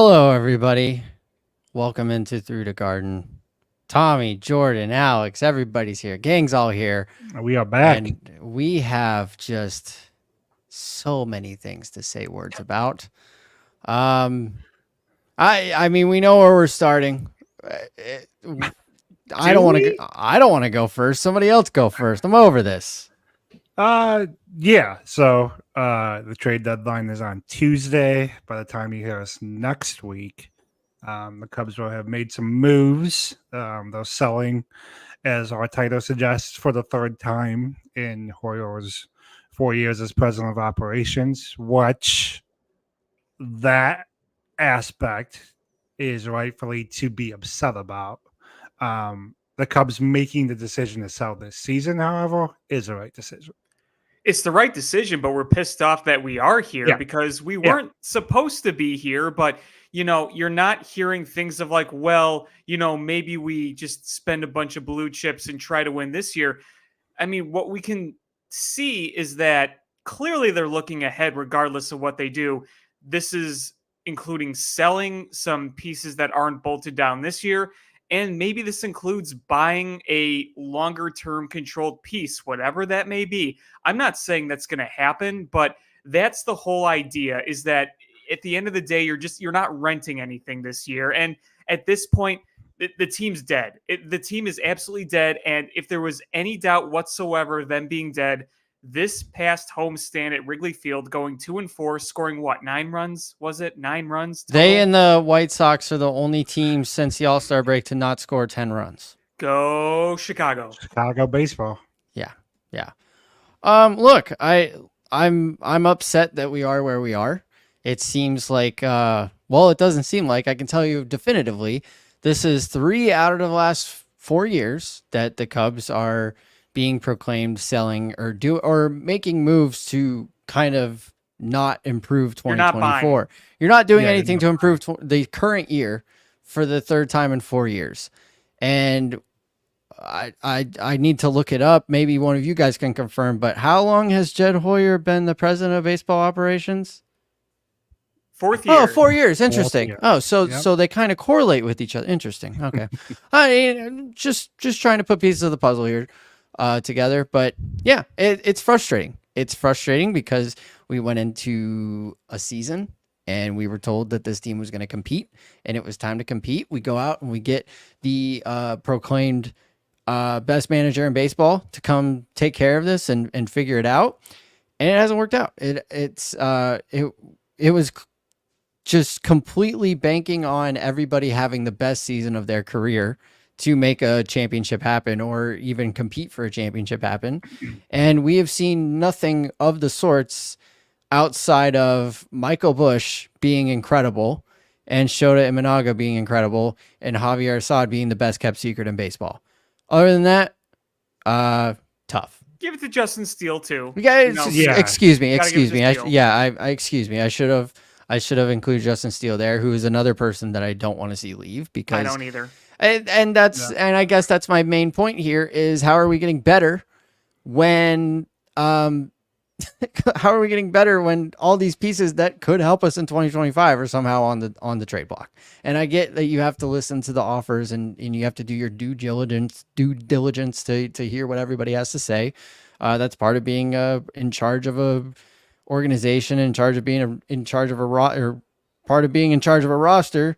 Hello, everybody. Welcome into Through the Garden. Tommy, Jordan, Alex, everybody's here. Gang's all here. We are back. And we have just so many things to say words about. Um, I mean, we know where we're starting. I Do don't want to. we? I don't want to go first. Somebody else go first. I'm over this. Yeah. So the trade deadline is on Tuesday. By the time you hear us next week, the Cubs will have made some moves. They're selling, as our title suggests, for the third time in Hoyer's 4 years as president of operations, which that aspect is rightfully to be upset about. The Cubs making the decision to sell this season, however, is the right decision. It's the right decision, but we're pissed off that we are here Yeah. because we Yeah. weren't supposed to be here. But, you're not hearing things of like, well, maybe we just spend a bunch of blue chips and try to win this year. I mean, what we can see is that clearly they're looking ahead regardless of what they do. This is including selling some pieces that aren't bolted down this year. And maybe this includes buying a longer term controlled piece, whatever that may be. I'm not saying that's going to happen, but that's the whole idea is that at the end of the day, you're not renting anything this year. And at this point, the team's dead. The team is absolutely dead. And if there was any doubt whatsoever, them being dead, this past homestand at Wrigley Field, going 2-4, scoring what, 9 runs? Was it 9 runs? Total? They and the White Sox are the only teams since the All-Star break to not score 10 runs. Go Chicago. Chicago baseball. Yeah. Look, I'm upset that we are where we are. It seems like it doesn't seem like, I can tell you definitively, this is 3 out of the last 4 years that the Cubs are being proclaimed selling or making moves to kind of not improve 2024. You're not doing anything to improve the current year for the third time in 4 years. And I need to look it up. Maybe one of you guys can confirm, but how long has Jed Hoyer been the president of baseball operations? 4th year. Oh, 4 years. Interesting. Year. Oh, so they kind of correlate with each other. Interesting. Okay. I mean, just trying to put pieces of the puzzle here together. But yeah, it's frustrating. It's frustrating because we went into a season and we were told that this team was going to compete and it was time to compete. We go out and we get the proclaimed best manager in baseball to come take care of this and figure it out. And it hasn't worked out. It was just completely banking on everybody having the best season of their career to make a championship happen or even compete for a championship happen. And we have seen nothing of the sorts outside of Michael Busch being incredible and Shota Imanaga being incredible and Javier Assad being the best kept secret in baseball. Other than that, tough. Give it to Justin Steele too. Excuse me. Excuse me. I should have included Justin Steele there, who is another person that I don't want to see leave because I don't either. And I guess that's my main point here is how are we getting better when how are we getting better when all these pieces that could help us in 2025 are somehow on the trade block? And I get that you have to listen to the offers and you have to do your due diligence to hear what everybody has to say. That's part of being in charge of a organization, in charge of being in charge of part of being in charge of a roster.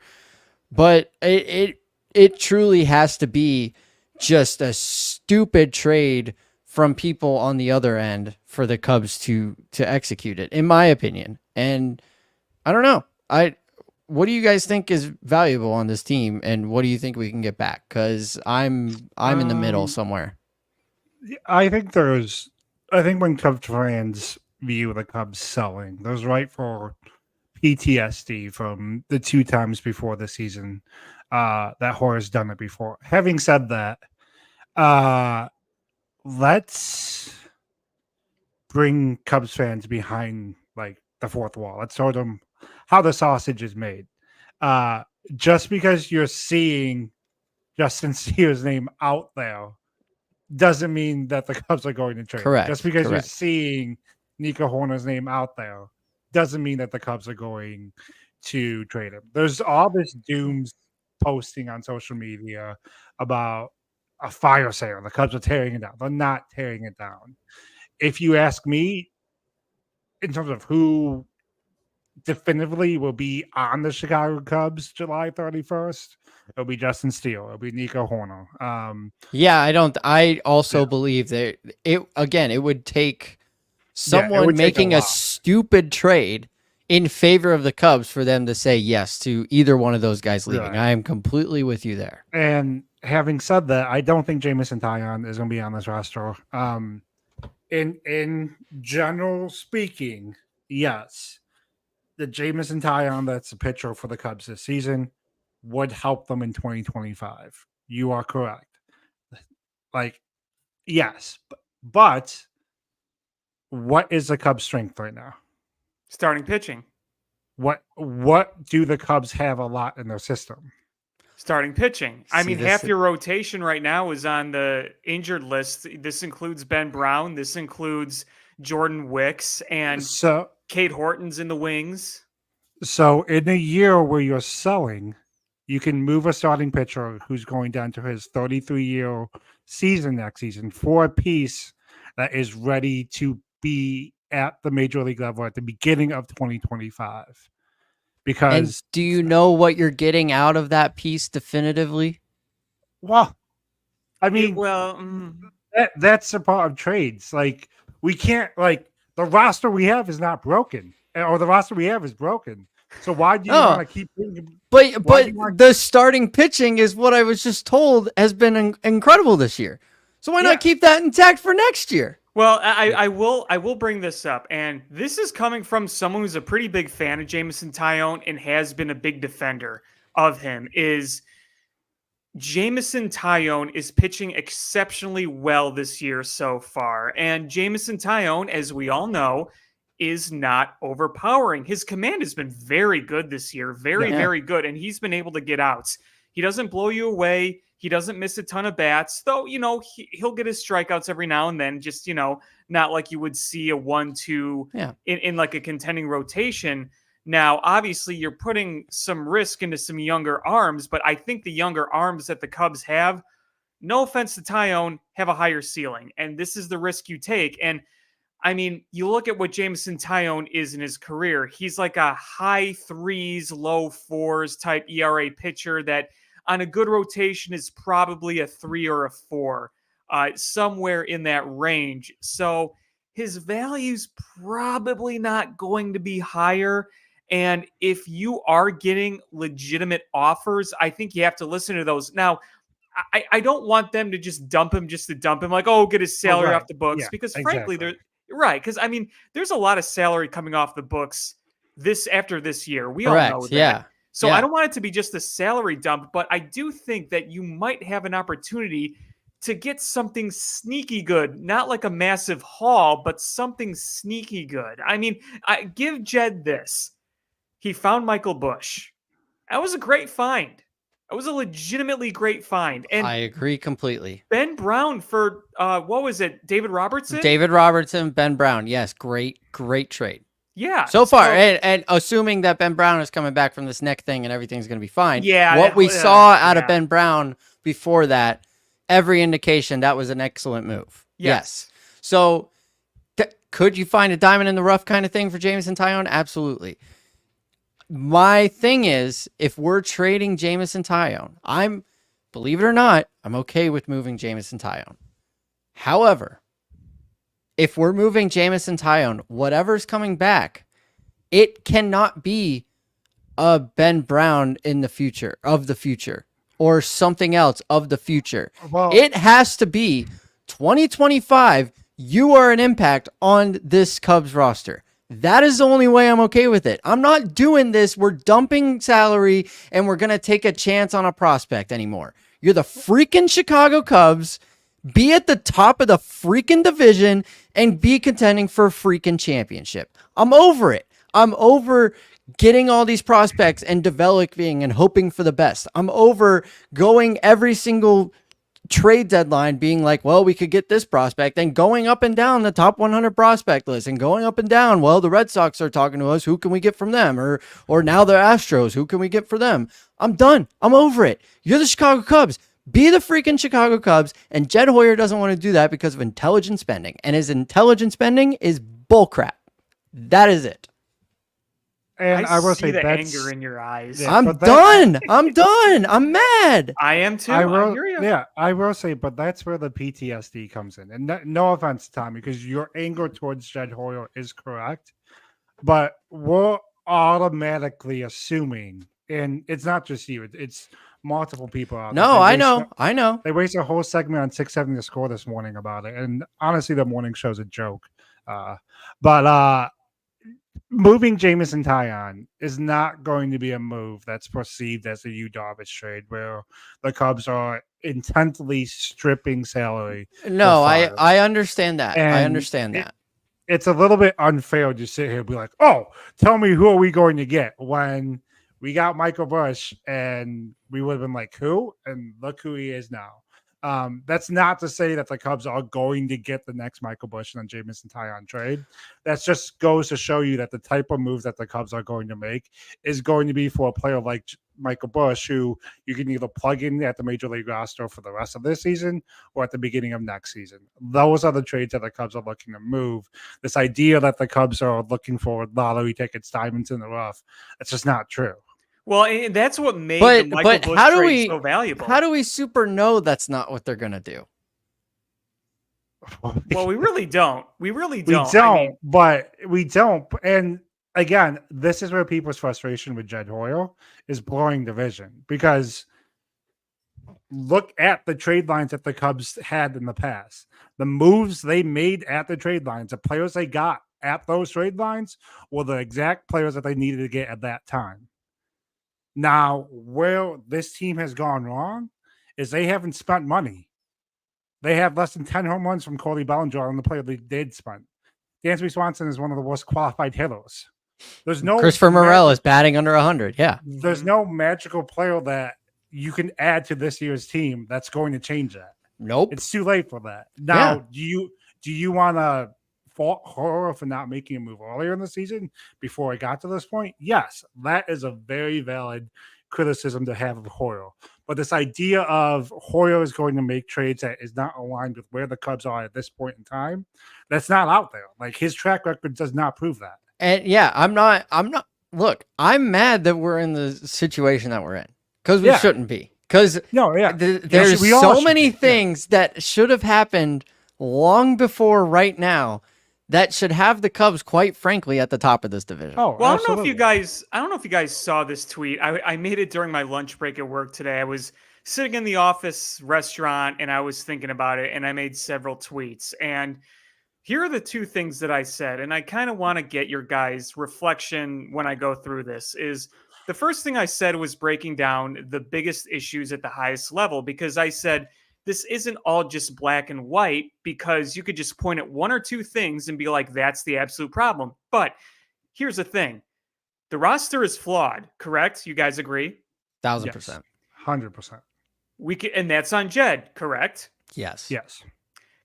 But it truly has to be just a stupid trade from people on the other end for the Cubs to execute it, in my opinion. And I don't know. What do you guys think is valuable on this team, and what do you think we can get back? Because I'm in the middle somewhere. I think when Cubs fans view the Cubs selling, there's rightful PTSD from the 2 times before the season that Hoyer's done it before. Having said that, let's bring Cubs fans behind like the fourth wall. Let's show them how the sausage is made. Just because you're seeing Justin Steele's name out there doesn't mean that the Cubs are going to trade. Correct. Just because you're Correct. seeing Nico Horner's name out there doesn't mean that the Cubs are going to trade him. There's all this dooms posting on social media about a fire sale. The Cubs are tearing it down. They're not tearing it down. If you ask me, in terms of who definitively will be on the Chicago Cubs July 31st, it'll be Justin Steele. It'll be Nico Horner. Yeah, I also believe that it would take someone would take a making a lot. stupid trade in favor of the Cubs for them to say yes to either one of those guys leaving. Right. I am completely with you there. And having said that, I don't think Jameson Taillon is going to be on this roster. In general speaking, yes, the Jameson Taillon that's the pitcher for the Cubs this season would help them in 2025. You are correct. Like, yes, but what is the Cubs' strength right now? Starting pitching. What do the Cubs have a lot in their system? Starting pitching. I See, mean, this- half your rotation right now is on the injured list. This includes Ben Brown. This includes Jordan Wicks and So Kate Horton's in the wings. So in a year where you're selling, you can move a starting pitcher who's going down to his 33-year season next season for a piece that is ready to be at the major league level at the beginning of 2025. And Because, do you know what you're getting out of that piece definitively? well, I mean, Well, that's the part of trades. Like, we can't, like, the roster we have is not broken, or the roster we have is broken. So why do you Oh. want to keep bringing? But Why do you want- the starting pitching is what I was just told has been incredible this year. So why Yeah. not keep that intact for next year? well, I will bring this up, and this is coming from someone who's a pretty big fan of Jameson Taillon and has been a big defender of him. Is Jameson Taillon is pitching exceptionally well this year so far, and Jameson Taillon, as we all know, is not overpowering. His command has been very good this year, very, Yeah. very good, and he's been able to get outs. He doesn't blow you away. He doesn't miss a ton of bats, though, he'll get his strikeouts every now and then, just, not like you would see a 1-2 Yeah. in like a contending rotation. Now, obviously, you're putting some risk into some younger arms, but I think the younger arms that the Cubs have, no offense to Taillon, have a higher ceiling, and this is the risk you take. And I mean, you look at what Jameson Taillon is in his career. He's like a high 3s, low 4s type ERA pitcher that on a good rotation is probably a 3 or a 4, somewhere in that range. So his value's probably not going to be higher. And if you are getting legitimate offers, I think you have to listen to those. Now, I don't want them to just dump him just to dump him, like, oh, get his salary right. off the books. Yeah, because frankly, exactly. right. Because I mean, there's a lot of salary coming off the books after this year. We Correct. all know that. Yeah. So Yeah. I don't want it to be just a salary dump, but I do think that you might have an opportunity to get something sneaky good, not like a massive haul, but something sneaky good. I mean, I give Jed this. He found Michael Busch. That was a great find. That was a legitimately great find. And I agree completely. Ben Brown for what was it? David Robertson? David Robertson, Ben Brown. Yes, great trade. Yeah. So far, and assuming that Ben Brown is coming back from this neck thing and everything's going to be fine. Yeah, What we saw out yeah. of Ben Brown before that, every indication that was an excellent move. Yes. So could you find a diamond in the rough kind of thing for Jameson Taillon? Absolutely. My thing is, if we're trading Jameson Taillon, believe it or not, I'm okay with moving Jameson Taillon. However, if we're moving Jameson Taillon, whatever's coming back, it cannot be a Ben Brown of the future, or something else of the future. Well, It has to be 2025. You are an impact on this Cubs roster. That is the only way I'm okay with it. I'm not doing this. We're dumping salary and we're going to take a chance on a prospect anymore. You're the freaking Chicago Cubs. Be at the top of the freaking division and be contending for a freaking championship. I'm over it. I'm over getting all these prospects and developing and hoping for the best. I'm over going every single trade deadline being like, well, we could get this prospect, and going up and down the top 100 prospect list and going up and down. Well, the Red Sox are talking to us. Who can we get from them? Or now the Astros. Who can we get for them? I'm done. I'm over it. You're the Chicago Cubs. Be the freaking Chicago Cubs. And Jed Hoyer doesn't want to do that because of intelligent spending. And his intelligent spending is bullcrap. That is it. And I will see say the that's anger in your eyes. Yeah. I'm but done. I'm done. I'm mad. I am too. I I will, hear you. yeah, I will say, but that's where the PTSD comes in. And no offense, Tommy, because your anger towards Jed Hoyer is correct, but we're automatically assuming, and it's not just you, it's multiple people out there. No, I know. They wasted a whole segment on 670 The Score this morning about it, and honestly, the morning show's a joke. But moving Jameson Taillon is not going to be a move that's perceived as a Yu Darvish trade, where the Cubs are intently stripping salary. No, fire. I understand that. I And understand it- that. It's a little bit unfair to sit here and be like, "Oh, tell me who are we going to get?" When we got Michael Busch, and we would have been like, "Who?" And look who he is now. That's not to say that the Cubs are going to get the next Michael Busch and Jameson Taillon trade. That just goes to show you that the type of moves that the Cubs are going to make is going to be for a player like Michael Busch, who you can either plug in at the major league roster for the rest of this season or at the beginning of next season. Those are the trades that the Cubs are looking to move. This idea that the Cubs are looking for lottery tickets, diamonds in the rough, it's just not true. Well, and that's what made But- the Michael but Busch how do trade we- so valuable. How do we super know that's not what they're going to do? Well, we really don't. We really We don't. don't, I mean, but we don't. And again, this is where people's frustration with Jed Hoyle is blowing the vision, because look at the trade lines that the Cubs had in the past. The moves they made at the trade lines, the players they got at those trade lines were the exact players that they needed to get at that time. Now, where this team has gone wrong is they haven't spent money. They have less than 10 home runs from Cody Bellinger on the player they did spend. Dansby Swanson is one of the worst qualified hitters. There's no Christopher Morel is batting under 100. Yeah. There's no magical player that you can add to this year's team that's going to change that. Nope. It's too late for that. Now, do you want to fault Hoyer for not making a move earlier in the season before it got to this point? Yes, that is a very valid criticism to have of Hoyer. But this idea of Hoyer is going to make trades that is not aligned with where the Cubs are at this point in time, that's not out there. Like, his track record does not prove that. And yeah, I'm not, look, I'm mad that we're in the situation that we're in, because we Yeah. shouldn't be. Because No, yeah. there's we all so should many be, yeah. things that should have happened long before right now that should have the Cubs, quite frankly, at the top of this division. Oh, well, I don't know if absolutely. you guys saw this tweet. I made it during my lunch break at work today. I was sitting in the office restaurant and I was thinking about it, and I made several tweets. And here are the two things that I said, and I kind of want to get your guys' reflection when I go through this. Is the first thing I said was breaking down the biggest issues at the highest level, because I said this isn't all just black and white, because you could just point at one or two things and be like, that's the absolute problem. But here's the thing. The roster is flawed, correct? You guys agree? 1,000%. 100%. We can, and that's on Jed, correct? Yes. Yes.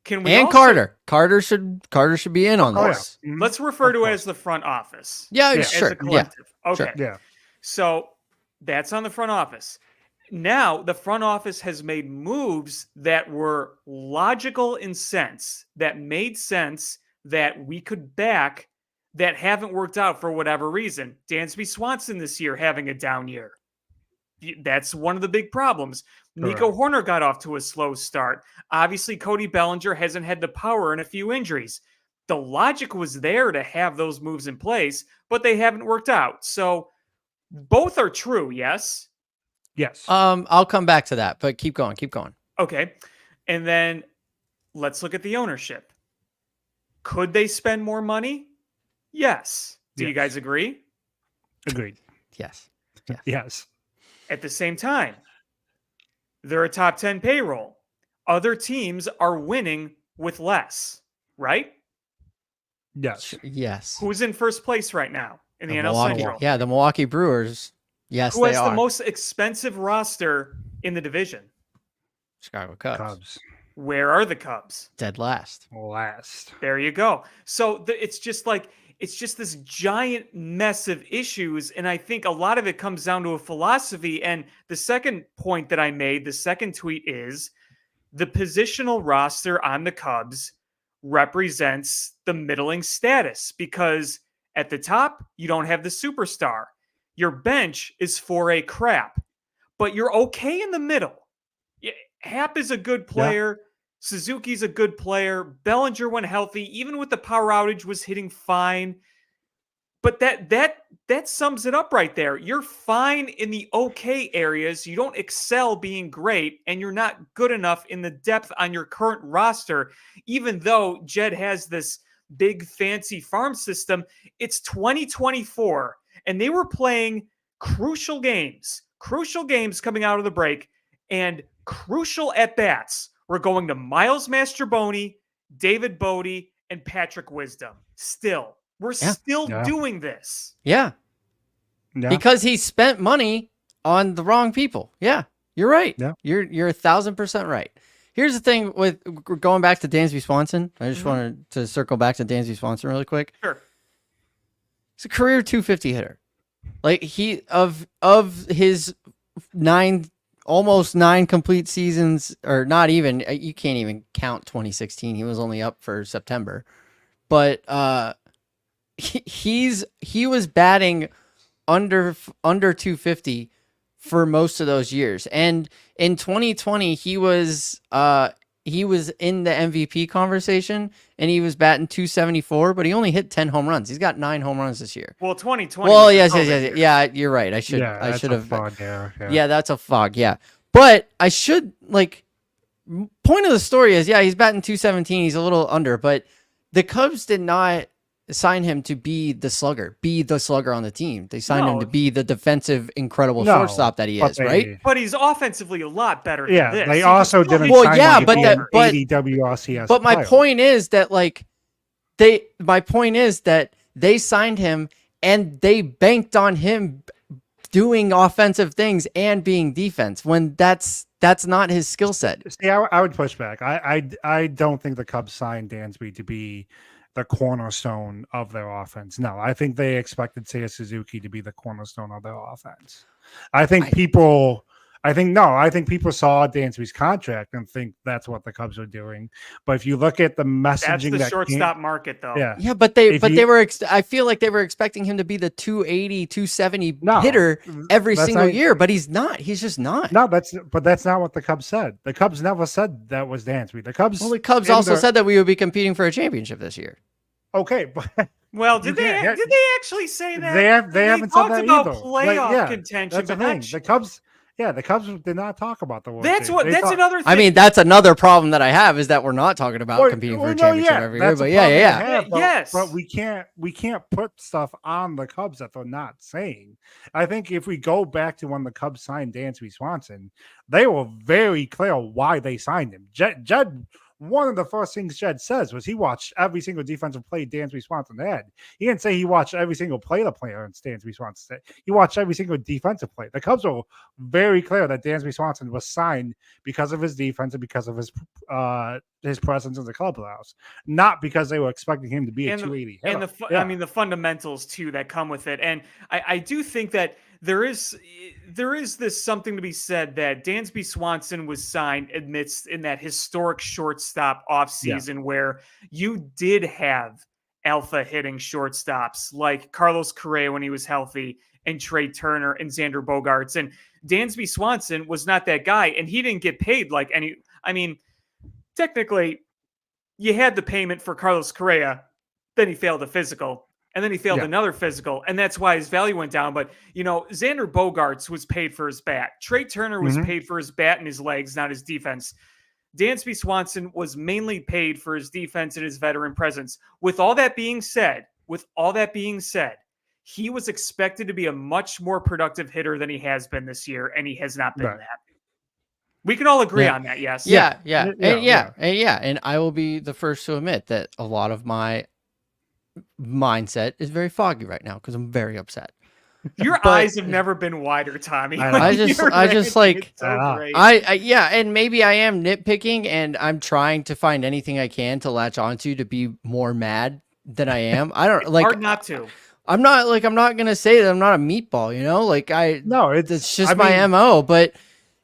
Can we And also- Carter. Carter should be in on Oh, yeah. this. Mhm. Let's refer Of to it course. as the front office. Yeah, Yeah. As sure. a Yeah. collective. Okay. Sure. Yeah. So that's on the front office. Now the front office has made moves that were logical in sense, that made sense, that we could back, that haven't worked out for whatever reason. Dansby Swanson this year having a down year. That's one of the big problems. Nico Correct. Horner got off to a slow start. Obviously, Cody Bellinger hasn't had the power and a few injuries. The logic was there to have those moves in place, but they haven't worked out. So both are true, yes? Yes. I'll come back to that, but keep going. Okay. And then let's look at the ownership. Could they spend more money? Yes. Do you Yes. guys agree? Agreed. Yes. Yes. At the same time, they're a top 10 payroll. Other teams are winning with less, right? Yes. Yes. Who's in first place right now in the NL Milwaukee, Central? yeah, the Milwaukee Brewers. Yes, Who they has are. the most expensive roster in the division? Chicago Cubs. Cubs Where are the Cubs? Dead last. last. There you go. So it's just this giant mess of issues, and I think a lot of it comes down to a philosophy. And the second point that I made, the second tweet is the positional roster on the Cubs represents the middling status because at the top, you don't have the superstar. Your bench is for a crap, but you're okay in the middle. Hap is a good player. Yeah. Suzuki's a good player. Bellinger, when healthy, even with the power outage, was hitting fine. But that sums it up right there. You're fine in the okay areas. You don't excel being great, and you're not good enough in the depth on your current roster. Even though Jed has this big fancy farm system, it's 2024, and they were playing crucial games coming out of the break, and crucial at-bats were going to Miles Mastrobuoni, David Bodie, and Patrick Wisdom. We're still doing this. Yeah. Because he spent money on the wrong people. Yeah, you're right. Yeah. You're 1,000% right. Here's the thing with going back to Dansby Swanson. I just wanted to circle back to Dansby Swanson really quick. Sure. He's a career 250 hitter. Like he of his almost 9 complete seasons, or not even, you can't even count 2016. He was only up for September. But he was batting under 250 for most of those years. And in 2020, he was in the MVP conversation, and he was batting 274, but he only hit 10 home runs. He's got 9 home runs this year. Well, 2020. Well, yes. Yeah, you're right. I should have. Fog, yeah, that's a fog. Yeah. But I should, point of the story is, he's batting 217. He's a little under, but the Cubs did not sign him to be the slugger on the team. They signed him to be the defensive, incredible shortstop that he is, right? But he's offensively a lot better than this. They also didn't sign him to be an 80 WRCS But my player. point is that they signed him and they banked on him doing offensive things and being defense when that's not his skill set. See, I would push back. I don't think the Cubs signed Dansby to be the cornerstone of their offense. No, I think they expected Seiya Suzuki to be the cornerstone of their offense. I think people saw Dansby's contract and think that's what the Cubs are doing. But if you look at the messaging, that's the shortstop market, though. Yeah, but they were. I feel like they were expecting him to be the 280, 270 hitter every single year, but he's not. He's just not. No, that's not what the Cubs said. The Cubs never said that was Dansby. The Cubs also said that we would be competing for a championship this year. Okay, but did they actually say that? They haven't said that about either. Playoff contention. That's the thing. The Cubs did not talk about the World That's Series. Another thing. I mean, that's another problem that I have is that we're not talking about competing for a championship every year. But yes. But we can't put stuff on the Cubs that they're not saying. I think if we go back to when the Cubs signed Dansby Swanson, they were very clear why they signed him. Jed, one of the first things Jed says was he watched every single defensive play Dansby Swanson had. He didn't say he watched every single play the player in Dansby Swanson. He watched every single defensive play. The Cubs were very clear that Dansby Swanson was signed because of his defense and because of his presence in the clubhouse, not because they were expecting him to be a 280 hitter. And the fundamentals too that come with it. And I do think that there is this something to be said that Dansby Swanson was signed amidst in that historic shortstop offseason where you did have alpha hitting shortstops like Carlos Correa when he was healthy and Trey Turner and Xander Bogaerts. And Dansby Swanson was not that guy, and he didn't get paid like any. I mean, technically, you had the payment for Carlos Correa, then he failed a physical. And then he failed another physical, and that's why his value went down. But, Xander Bogaerts was paid for his bat. Trey Turner was paid for his bat and his legs, not his defense. Dansby Swanson was mainly paid for his defense and his veteran presence. With all that being said, he was expected to be a much more productive hitter than he has been this year, and he has not been that. We can all agree on that, yes? Yeah. And I will be the first to admit that a lot of my mindset is very foggy right now because I'm very upset. Your But- eyes have never been wider, Tommy. I know. I just You're like- it's so I know. great. Yeah, and maybe I am nitpicking, and I'm trying to find anything I can to latch onto to be more mad than I am. I don't like. Hard not to. I'm not gonna say that I'm not a meatball. Like No, it's just I my mean, MO. But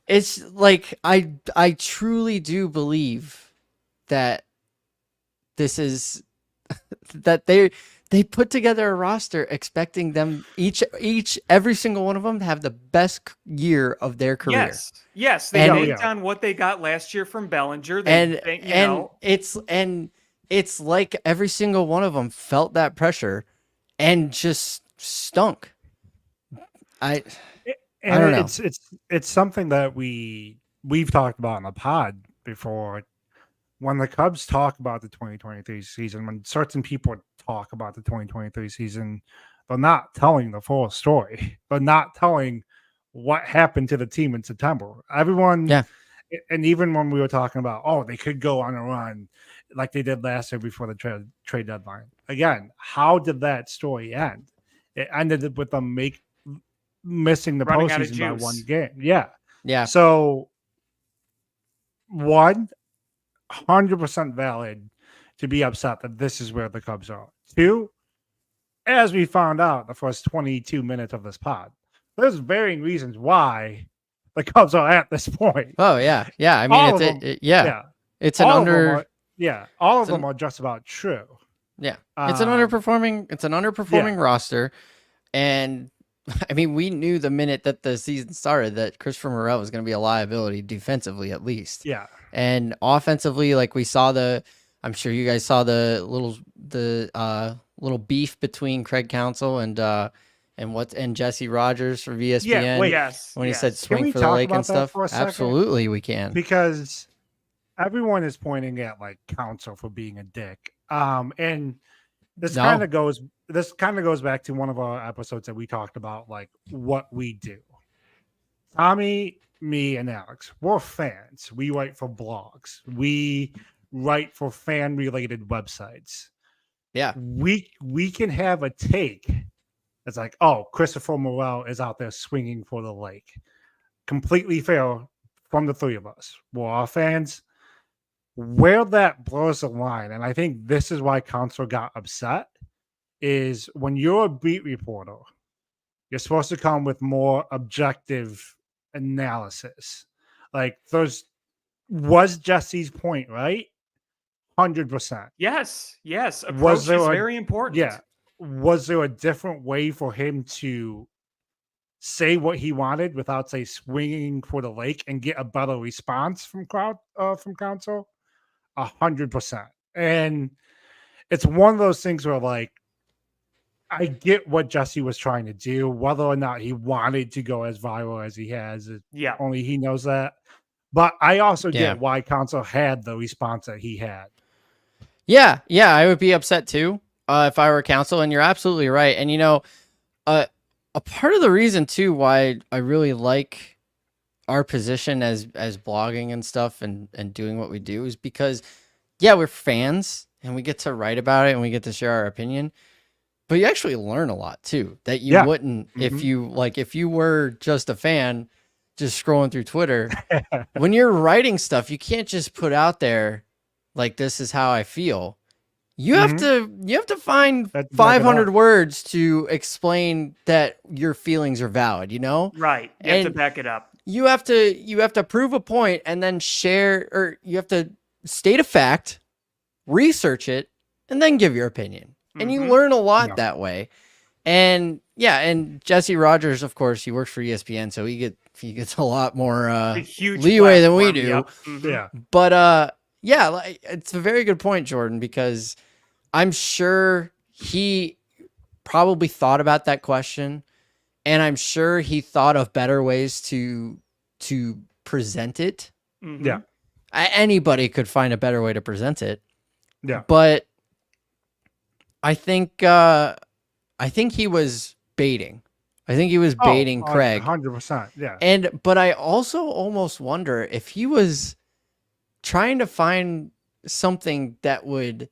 it's like I truly do believe that this is that they put together a roster expecting them every single one of them to have the best year of their career. Yes. They And- banked on what they got last year from Bellinger. It's like every single one of them felt that pressure and just stunk. I don't know. It's something that we've talked about in the pod before. When the Cubs talk about the 2023 season, when certain people talk about the 2023 season, they're not telling the full story. They're not telling what happened to the team in September. Everyone, Yeah. And even when we were talking about, oh, they could go on a run like they did last year before the trade deadline. Again, how did that story end? It ended with them missing the Running out of postseason by juice. one game. Yeah. yeah. So, 100% valid to be upset that this is where the Cubs are. 2, as we found out the first 22 minutes of this pod, there's varying reasons why the Cubs are at this point. Oh yeah. I mean, All it's of them. it's an All of them under. are- all of it's an- them are just about true. Yeah, it's an Um, underperforming roster, and I mean, we knew the minute that the season started that Christopher Morel was going to be a liability defensively, at least. Yeah. And offensively, like we saw I'm sure you guys saw the little beef between Craig Counsell and Jesse Rogers for VSPN. wait. Yes. when he yes. said swing we for the talk lake and about that stuff. for a second? Absolutely, we can. Because everyone is pointing at like Counsell for being a dick. And this No. kind of goes back to one of our episodes that we talked about, like what we do. Tommy, me, and Alex, we're fans. We write for blogs. We write for fan related websites. Yeah. We can have a take that's like, oh, Christopher Morel is out there swinging for the lake. Completely fair from the three of us. We're all fans. Where that blurs the line, and I think this is why Counsell got upset, is when you're a beat reporter, you're supposed to come with more objective analysis. Like, was Jesse's point right? 100%. Yes. Approach Was is there a- very important. Yeah. Was there a different way for him to say what he wanted without, say, swinging for the lake and get a better response from Counsell? 100%. And it's one of those things where, like, I get what Jesse was trying to do, whether or not he wanted to go as viral as he has. Yeah. Only he knows that. But I also Yeah. get why Counsell had the response that he had. Yeah, I would be upset too if I were Counsell, and you're absolutely right. And a part of the reason too why I really like our position as blogging and stuff and doing what we do is because, yeah, we're fans and we get to write about it and we get to share our opinion, but you actually learn a lot too that you Yeah. wouldn't if you were just a fan just scrolling through Twitter. When you're writing stuff, you can't just put out there like, this is how I feel. You have to find Back it 500 up. words to explain that your feelings are valid, Right. You have to And- back it up. You have to prove a point and then share, or you have to state a fact, research it, and then give your opinion. And you Mhm. learn a lot Yeah. that way. And yeah, and Jesse Rogers, of course, he works for ESPN, so he gets a lot more A huge leeway than we platform, do. yep. Mhm. Yeah. But yeah, like, it's a very good point, Jordan, because I'm sure he probably thought about that question, and I'm sure he thought of better ways to present it. Mhm. Yeah. Anybody could find a better way to present it. Yeah. But I think he was baiting. I think he was baiting Craig. 100%. Yeah. But I also almost wonder if he was trying to find something that would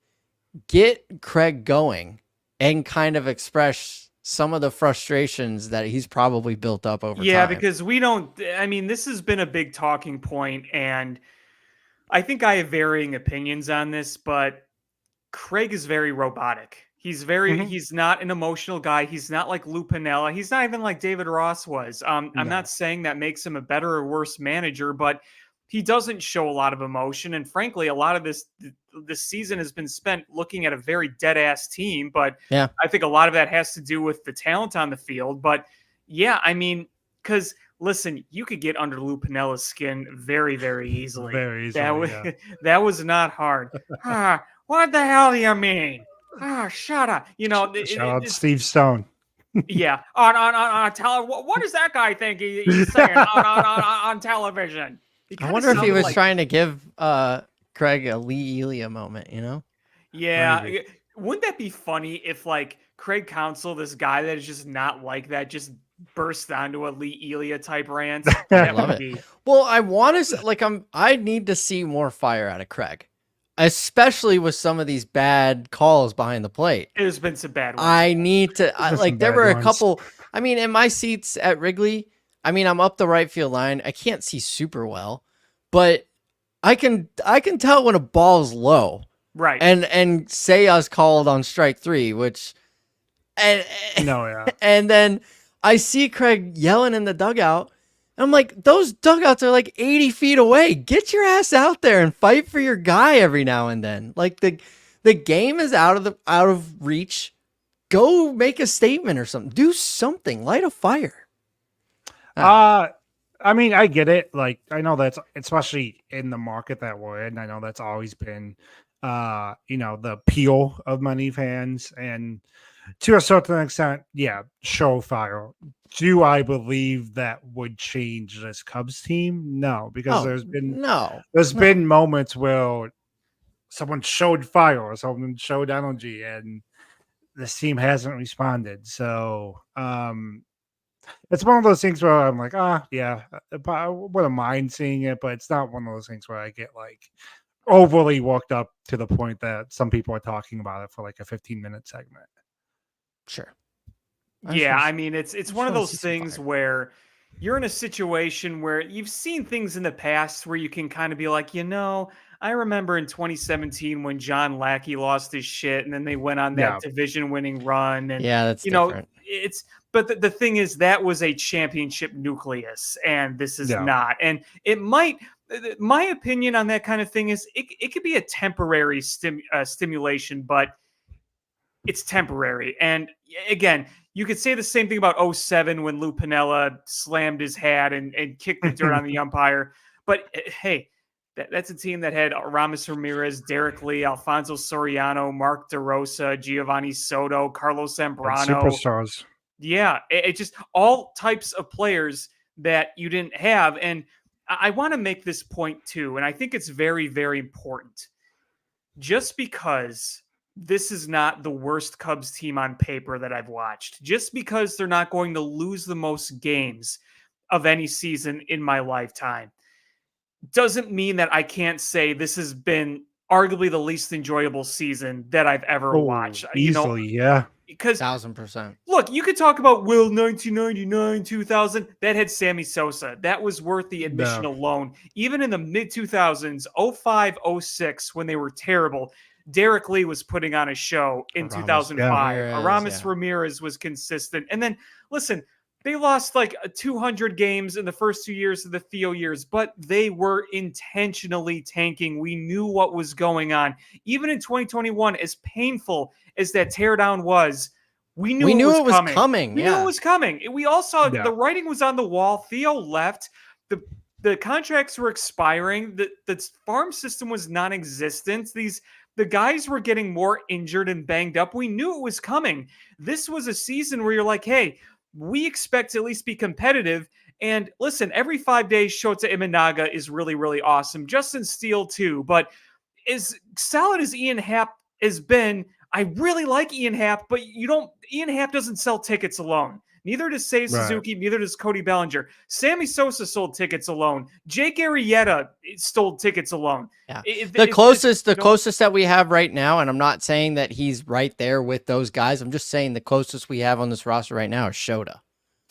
get Craig going and kind of express some of the frustrations that he's probably built up over Yeah, time. because this has been a big talking point, and I think I have varying opinions on this, but Craig is very robotic. Mhm. He's not an emotional guy. He's not like Lou Piniella. He's not even like David Ross was. I'm No. not saying that makes him a better or worse manager, but he doesn't show a lot of emotion. And frankly, a lot of this season has been spent looking at a very dead ass team. But Yeah. I think a lot of that has to do with the talent on the field. But yeah, I mean, because listen, you could get under Lou Piniella's skin very, very easily. Very That easily, was yeah. that was not hard. What the hell do you mean? Shut up. Shout out Steve Stone. Yeah. On what does that guy think he's saying on television? I wonder if he was trying to give Craig a Lee Elia moment, you know? Yeah. Maybe. Wouldn't that be funny if like Craig Counsell, this guy that is just not like that, just burst onto a Lee Elia type rant? I That love would it. be. Well, I want to I need to see more fire out of Craig, especially with some of these bad calls behind the plate. There's been some bad ones. I need to There's like some there bad were a ones. couple. I mean, in my seats at Wrigley, I mean, I'm up the right field line. I can't see super well, but I can tell when a ball's low. Right. And say I was called on strike 3, which and No, yeah. and then I see Craig yelling in the dugout. And I'm like, those dugouts are like 80 feet away. Get your ass out there and fight for your guy every now and then. Like the game is out of reach. Go make a statement or something. Do something. Light a fire. I mean, I get it. Like, I know that's especially in the market that we're in. I know that's always been, the appeal of many fans, and to a certain extent, yeah, show fire. Do I believe that would change this Cubs team? No, because there's been moments where someone showed fire or someone showed energy, and this team hasn't responded. So, it's one of those things where I'm like, yeah, but I wouldn't mind seeing it, but it's not one of those things where I get like overly worked up to the point that some people are talking about it for like a 15-minute segment. Sure. Yeah, I mean, it's one of those things where you're in a situation where you've seen things in the past where you can kind of be like, I remember in 2017 when John Lackey lost his shit and then they went on that division winning run. And yeah, that's different. But the thing is, that was a championship nucleus, and this is not. And it might, my opinion on that kind of thing is it could be a temporary stimulation, but it's temporary. And again, you could say the same thing about 07 when Lou Piniella slammed his hat and kicked the dirt on the umpire. But hey, that's a team that had Aramis Ramirez, Derek Lee, Alfonso Soriano, Mark DeRosa, Giovanni Soto, Carlos Zambrano. Superstars. Yeah, it just all types of players that you didn't have. And I want to make this point too, and I think it's very, very important. Just because this is not the worst Cubs team on paper that I've watched, just because they're not going to lose the most games of any season in my lifetime, doesn't mean that I can't say this has been arguably the least enjoyable season that I've ever watched. Easily, yeah. Because 1000%. Look, you could talk about 1999, 2000. That had Sammy Sosa. That was worth the admission alone. Even in the mid 2000s, 05, 06, when they were terrible, Derek Lee was putting on a show in 2005. Aramis Ramirez was consistent. And then, listen, they lost like 200 games in the first 2 years of the Theo years, but they were intentionally tanking. We knew what was going on. Even in 2021, as painful as that teardown was, we knew it was coming. We knew it was coming. We all saw the writing was on the wall. Theo left. The contracts were expiring. The farm system was non-existent. The guys were getting more injured and banged up. We knew it was coming. This was a season where you're like, hey, we expect to at least be competitive. And listen, every 5 days, Shota Imanaga is really, really awesome. Justin Steele too. But as solid as Ian Happ has been, I really like Ian Happ, but Ian Happ doesn't sell tickets alone. Neither does Seiya Right. Suzuki. Neither does Cody Bellinger. Sammy Sosa sold tickets alone. Jake Arrieta stole tickets alone. Yeah. It- The it's closest, just, closest that we have right now, and I'm not saying that he's right there with those guys. I'm just saying the closest we have on this roster right now is Shota.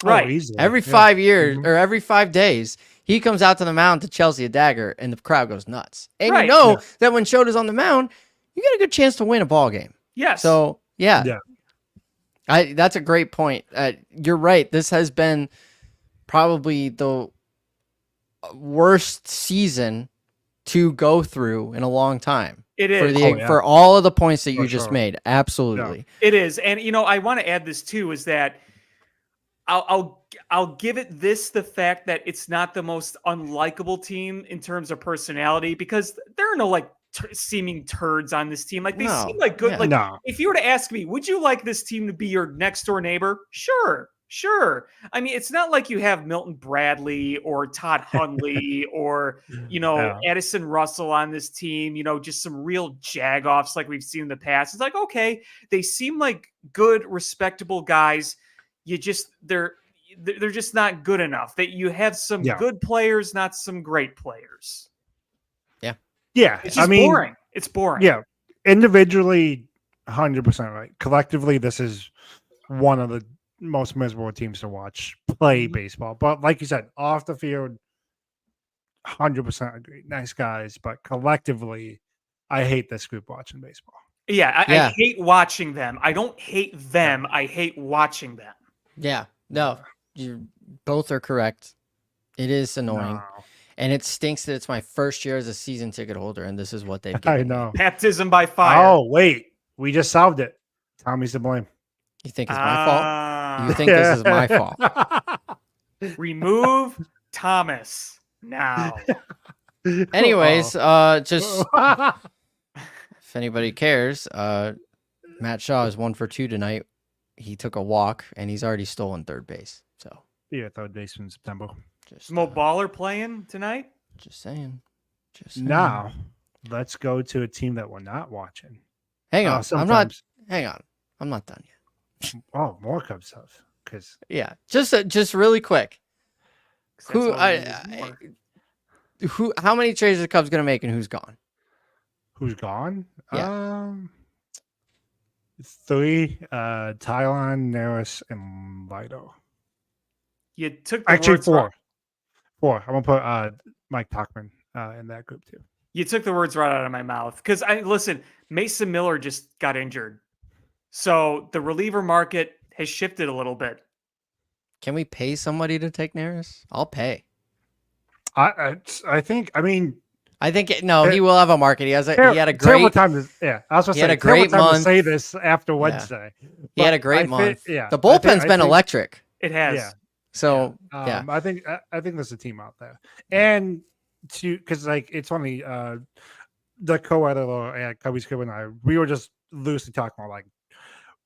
right. Oh, easily. Every Yeah. 5 years Mhm. or every 5 days, he comes out to the mound to Chelsea a dagger, and the crowd goes nuts. And Right. you know Yeah. that when Shota's on the mound, you got a good chance to win a ball game. Yes. So yeah, Yeah. that's a great point. You're right. This has been probably the worst season to go through in a long time it for is. the Oh, yeah. for all of the points that you For just sure. made. Absolutely. It is, and I want to add this too is that I'll give it the fact that it's not the most unlikable team in terms of personality because there are no like seeming turds on this team. Like they No. seem like good. Yeah. Like No. if you were to ask me, would you like this team to be your next door neighbor? Sure. I mean, it's not like you have Milton Bradley or Todd Hundley or Yeah. Addison Russell on this team. Just some real jagoffs like we've seen in the past. It's like okay, they seem like good, respectable guys. They're just not good enough. That you have some Yeah. good players, not some great players. Yeah. It's just I mean, boring. It's boring. yeah. Individually, 100% right. Collectively, this is one of the most miserable teams to watch play Mhm. baseball. But like you said, off the field, 100% agree. Nice guys. But collectively, I hate this group watching baseball. Yeah, I Yeah. hate watching them. I don't hate them. I hate watching them. Yeah. No, you both are correct. It is annoying. No. And it stinks that it's my first year as a season ticket holder, and this is what they've I given me. know. Baptism by fire. Oh, wait. We just solved it. Tommy's to blame. You think it's my fault? You think Yeah. this is my fault? Remove Thomas now. Anyways, Uh-oh. just if anybody cares, Matt Shaw is 1 for 2 tonight. He took a walk, and he's already stolen third base. So Yeah, third base in September. just Mo Baller playing tonight? just saying. Just saying. Now, let's go to a team that we're not watching. hang on. I'm not. Sometimes. Hang on. I'm not done yet. Oh, more Cubs stuff. Because Yeah, just really quick. 'Cause that's Who all we need more. who? How many trades are the Cubs gonna make, and who's gone? who's gone? Yeah. 3, Tylon, Neris, and Lido. You took the Actually, words 4. right- 4. I'm going to put Mike Tachman in that group, too. You took the words right out of my mouth. Because listen, Mason Miller just got injured. So the reliever market has shifted a little bit. Can we pay somebody to take Neris? I'll pay. I think, I mean, I think no, he will have a market. He had a terrible great time to, yeah, I was going he to had say, a great terrible time to month. say this after Wednesday. he had But a great I month. yeah. The I bullpen's think- I been think- electric. It has. Yeah. So yeah. I think there's a team out there, and because like it's only the co-editor at Cubbies Club and I, we were just loosely talking about like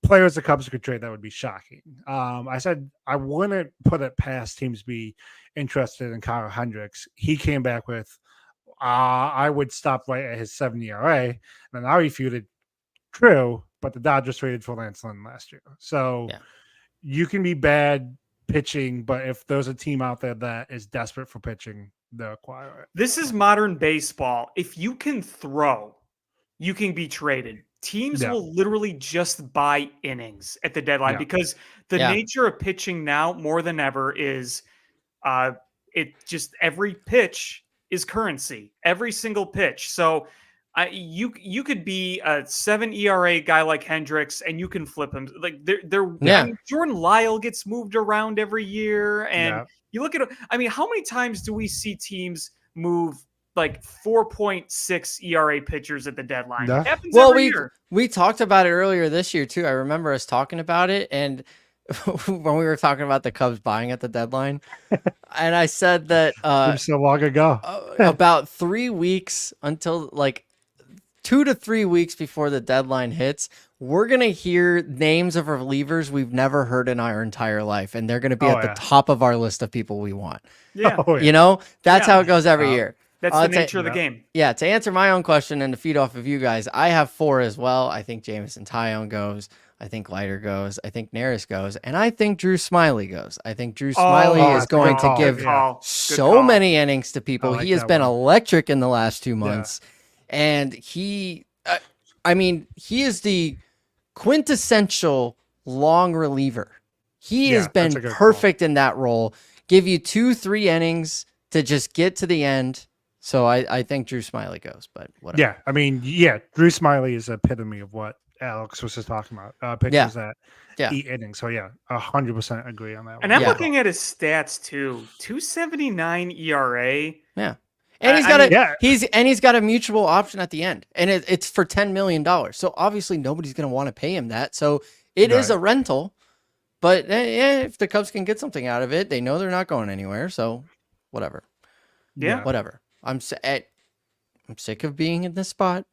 players the Cubs could trade that would be shocking. I said I wouldn't put it past teams to be interested in Kyle Hendricks. He came back with I would stop right at his 7 ERA, and then I refuted true, but the Dodgers traded for Lance Lynn last year, so Yeah. you can be bad pitching, but if there's a team out there that is desperate for pitching, they'll acquire it. This is modern baseball. If you can throw, you can be traded. Teams Yeah. will literally just buy innings at the deadline Yeah. because the Yeah. nature of pitching now more than ever is it just every pitch is currency, every single pitch. So you could be a 7 ERA guy like Hendricks and you can flip him. Like they're Yeah. I mean, Jordan Lyle gets moved around every year and Yeah. you look at I mean, how many times do we see teams move like 4.6 ERA pitchers at the deadline? Yeah. It happens Well, every year. we talked about it earlier this year too. I remember us talking about it, and when we were talking about the Cubs buying at the deadline, and I said that Seems so long ago. about 3 weeks until like 2 to 3 weeks before the deadline hits, we're gonna hear names of relievers we've never heard in our entire life, and they're gonna be Oh, at yeah. the top of our list of people we want. Yeah. Oh, yeah. You know, that's Yeah. how it goes every Yeah. year. That's I'll the tell- nature of the Yeah. game. Yeah, to answer my own question and to feed off of you guys, I have 4 as well. I think Jameson Tyone goes. I think Leiter goes. I think Neris goes. And I think Drew Smiley goes. I think Drew Smiley is that's a going good to call. give Good call. Good so call. many innings to people. I like He has that been one. electric in the last 2 months. And he, I mean, he is the quintessential long reliever. He has Yeah, been that's a good call. perfect in that role. Give you 2-3 innings to just get to the end. So I think Drew Smiley goes, but whatever. Yeah, I mean, Drew Smiley is the epitome of what Alex was just talking about. Pitchers that eat innings. So 100% agree on that one. And I'm Yeah. looking at his stats too. 2.79 ERA. Yeah. And he's I got mean, he's got a mutual option at the end. And it's for $10 million. So obviously nobody's going to want to pay him that. So it is Right. a rental. But if the Cubs can get something out of it, they know they're not going anywhere. So whatever. Yeah. Whatever. I'm sick of being in this spot,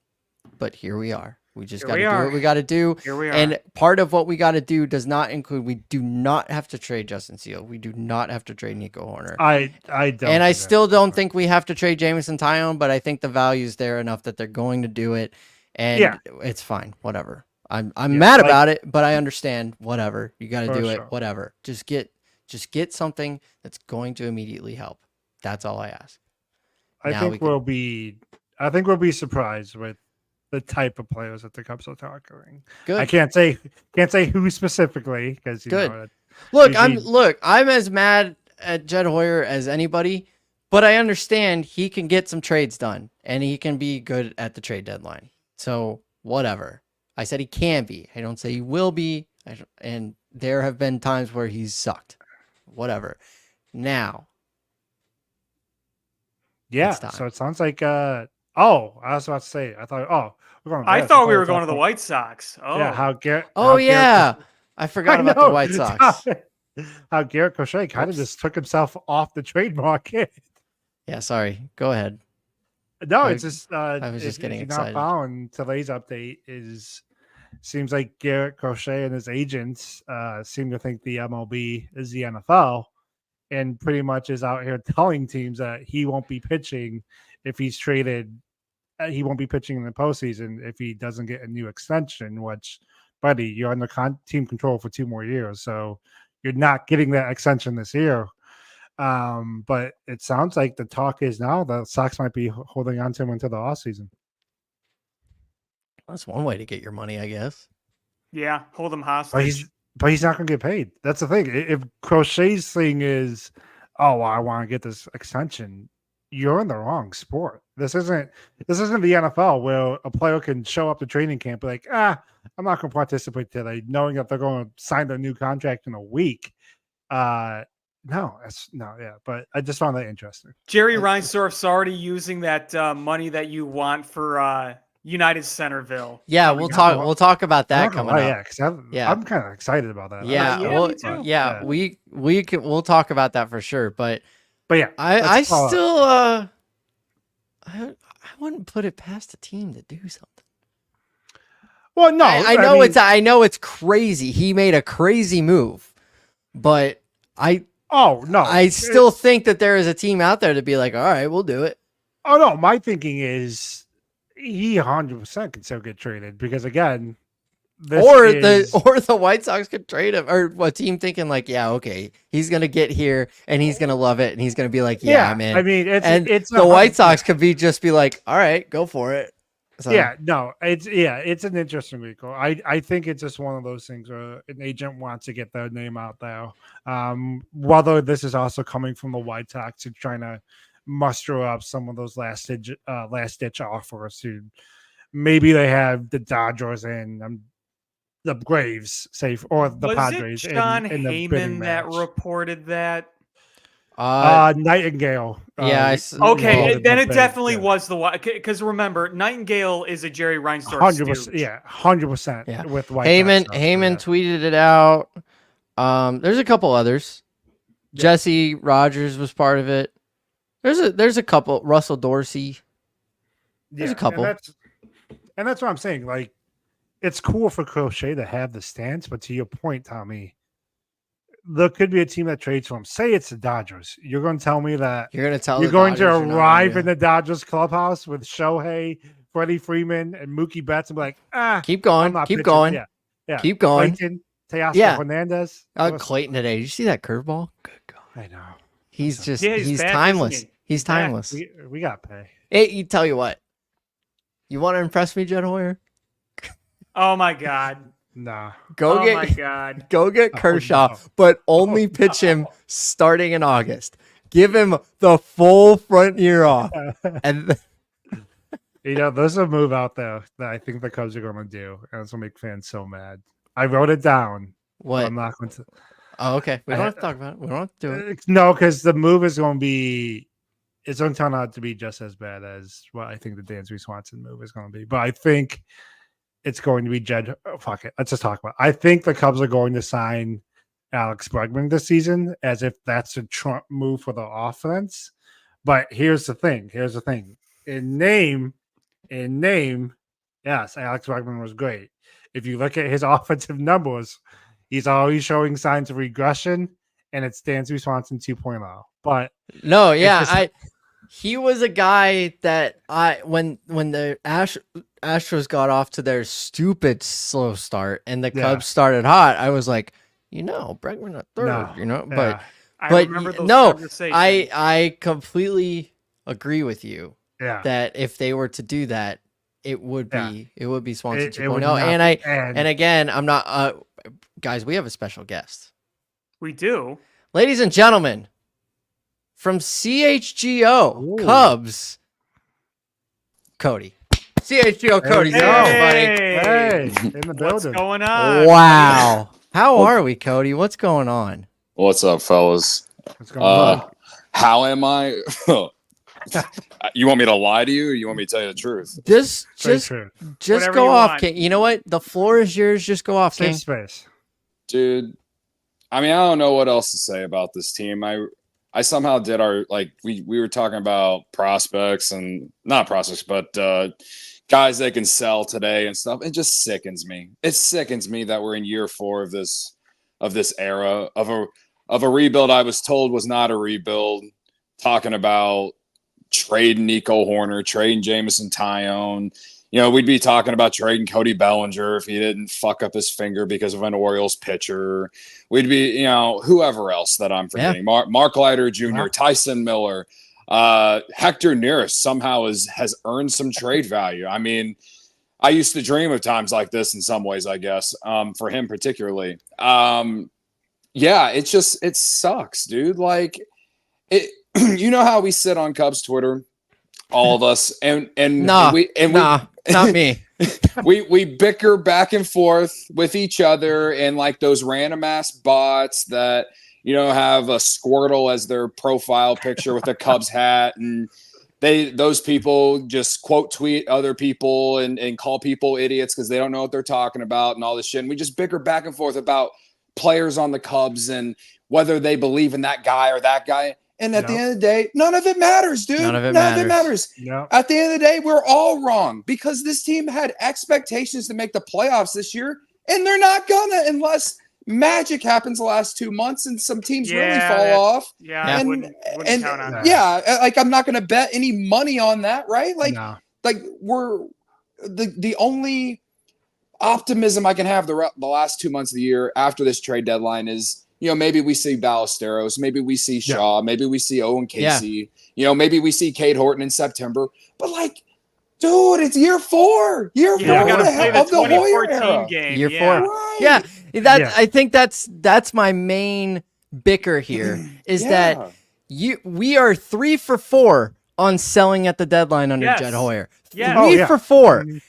but here we are. We just got to do what we got to do. Here we are. And part of what we got to do does not include, we do not have to trade Justin Seal. We do not have to trade Nico Horner. I don't. And I think still that's- don't think we have to trade Jameson Tyone, but I think the value's there enough that they're going to do it. And it's fine. Whatever. I'm mad about it, but I understand. Whatever. You got to For do it. sure. Whatever. Just get something that's going to immediately help. That's all I ask. I Now think we can- we'll be surprised with the type of players that the Cubs are targeting. Good. I can't say who specifically because Good. know, I'm as mad at Jed Hoyer as anybody, but I understand he can get some trades done and he can be good at the trade deadline. So whatever. I said he can be. I don't say he will be. And there have been times where he's sucked. Whatever. Now. yeah. it's time. So it sounds like I was about to say. I thought we're going. I thought we were going to the White Sox. Oh, Yeah, how Garrett. Oh yeah. I forgot about the White Sox. How Garrett Crochet kind of Oops. just took himself off the trade market. Yeah, sorry. Go ahead. No, I- it's just I was just getting if you're excited. Not following today's update seems like Garrett Crochet and his agents seem to think the MLB is the NFL, and pretty much is out here telling teams that he won't be pitching if he's traded. He won't be pitching in the postseason if he doesn't get a new extension. Which, buddy, you're under team control for 2 more years, so you're not getting that extension this year. But it sounds like the talk is now the Sox might be holding on to him until the offseason. That's one way to get your money, I guess. yeah. Hold him But hostage. he's not going to get paid. That's the thing. If Crochet's thing is, oh, well, I want to get this extension, you're in the wrong sport. This isn't the NFL where a player can show up to training camp like, I'm not going to participate today, knowing that they're going to sign their new contract in a week. But I just found that interesting. Jerry Reinsdorf's already using that money that you want for United Centerville. Yeah, we we'll got talk. one. We'll talk about that Not gonna coming lie, up. yeah, because I'm kind of excited about that. Yeah, Yeah, well, me too. yeah, we'll talk about that for sure. But yeah, I let's call it. still I wouldn't put it past the team to do something. Well, no, I know it's crazy. He made a crazy move, but I still think that there is a team out there to be like, all right, we'll do it. Oh no, my thinking is he 100% can still get traded because again, the White Sox could trade him, or a team thinking like, yeah, okay, he's gonna get here and he's gonna love it and he's gonna be like, yeah, man. I mean, it's the White Sox could just be like, all right, go for it. So, it's an interesting recall. I think it's just one of those things where an agent wants to get their name out there. Whether this is also coming from the White Sox and trying to muster up some of those last ditch offers to maybe they have the Dodgers and the Braves safe or the Was Padres. it John in the bidding Heyman that match. reported that? Nightingale. Okay, the then it bid, definitely yeah. was the one. Because remember, Nightingale is a Jerry Reinsdorf 100%, stooge. 100%. Yeah. With White Heyman Sox, tweeted it out. There's a couple others. Yeah. Jesse Rogers was part of it. There's a couple. Russell Dorsey. There's a couple. And that's what I'm saying. Like, it's cool for Crochet to have the stance, but to your point, Tommy, there could be a team that trades for him. Say it's the Dodgers. You're going to tell me that You're going to tell you're the going to Dodgers you're not gonna arrive do in it. the Dodgers clubhouse with Shohei, Freddie Freeman, and Mookie Betts and be like, Keep I'm going. not Keep pitching. going. Yeah. Yeah. Keep going. Clayton, Teoscar Yeah. Hernandez. Clayton today. Did you see that curveball? Good God. I know. He's just Yeah, he's he's back, timeless. isn't he? He's Back. timeless. We got pay. Hey, you tell you what. You want to impress me, Jed Hoyer? Oh my God. Nah. Go Oh my get God. go get Oh, Kershaw, no. but only pitch him starting in August. Give him the full front year off. And There's a move out there that I think the Cubs are going to do, and it's going to make fans so mad. I wrote it down. But what? I'm not going to. Oh, okay. We don't have to talk about it. We don't have to do it. No, because the move is going to be. It's going to turn out to be just as bad as what I think the Dansby Swanson move is going to be. But I think it's going to be Jed. Oh, fuck it. Let's just talk about it. I think the Cubs are going to sign Alex Bregman this season as if that's a Trump move for the offense. But here's the thing. In name, yes, Alex Bregman was great. If you look at his offensive numbers, he's always showing signs of regression, and it's Dansby Swanson 2.0. But No, yeah, just- he was a guy that when the Astros got off to their stupid slow start and the Yeah. Cubs started hot, I was like, Bregman at third, No, but I But remember those no, conversations. I completely agree with you yeah, that if they were to do that, it would be Swanson it would 2.0. not And be- and again, I'm not guys, we have a special guest. We do. Ladies and gentlemen, from CHGO Ooh. Cubs, Cody. CHGO Cody, There buddy. hey, in the What's building. going on? Wow. How are we, Cody? What's going on? What's up, fellas? What's going on? How am I? You want me to lie to you, or you want me to tell you the truth? Just Very true. Whatever go you off, want. King. You know what? The floor is yours. Just go off, King. Safe space. Dude, I mean, I don't know what else to say about this team. I somehow did our we were talking about prospects and not prospects, but guys they can sell today and stuff. It just sickens me. It sickens me that we're in year 4 of this era of a rebuild I was told was not a rebuild. Talking about trading Nico Horner, trading Jameson Tyone. We'd be talking about trading Cody Bellinger if he didn't fuck up his finger because of an Orioles pitcher. We'd be, whoever else that I'm forgetting. Yeah. Mark Leiter Jr., Wow. Tyson Miller, Hector Neris somehow has earned some trade value. I mean, I used to dream of times like this in some ways, I guess, for him particularly. Yeah, it sucks, dude. Like it, how we sit on Cubs Twitter, all of us, and Nah, not me. we bicker back and forth with each other and like those random ass bots that have a Squirtle as their profile picture with a Cubs hat, and those people just quote tweet other people and call people idiots because they don't know what they're talking about and all this shit. And we just bicker back and forth about players on the Cubs and whether they believe in that guy or that guy. And at the end of the day, none of it matters, dude. None of it matters. No. At the end of the day, we're all wrong because this team had expectations to make the playoffs this year, and they're not gonna unless magic happens the last 2 months and some teams really fall off. Yeah, Yeah. I And- wouldn't and- count on that. Yeah, like I'm not gonna bet any money on that, right? Like No. we're the only optimism I can have the last 2 months of the year after this trade deadline is, maybe we see Ballesteros, maybe we see Shaw, maybe we see Owen Casey, maybe we see Cade Horton in September. But like, dude, it's year 4. Year 4 Yeah, we gotta play the of the Hoyer 2014 era. game. Year yeah. 4. Right. Yeah, Yeah. I think that's my main bicker here is that Yeah. we are 3 for 4 on selling at the deadline under Yes. Jed Hoyer. Yes. 3 Oh, yeah. for 4. Yeah,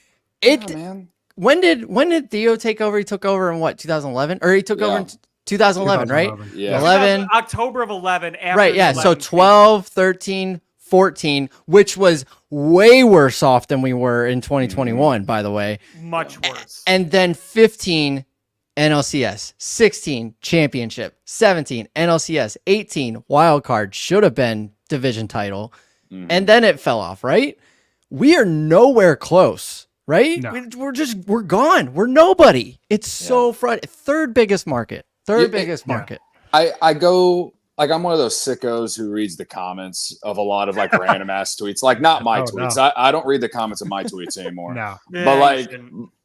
It man. when did Theo take over? He took over in what, 2011? Or he took over in 2011, right? 2011. Yeah. 11. October of 11. After Right, the yeah. So 11 season. 12, 13, 14, which was way worse off than we were in 2021, by the way. Much worse. And then 15 NLCS, 16 championship, 17 NLCS, 18 wild card, should have been division title. Mhm. And then it fell off, right? We are nowhere close, right? No. We're gone. We're nobody. It's so front. Third biggest market. Third Yeah, biggest yeah. market. I go like I'm one of those sickos who reads the comments of a lot of like random ass tweets. Like not my Oh, tweets. no. I don't read the comments of my tweets anymore. No. But like,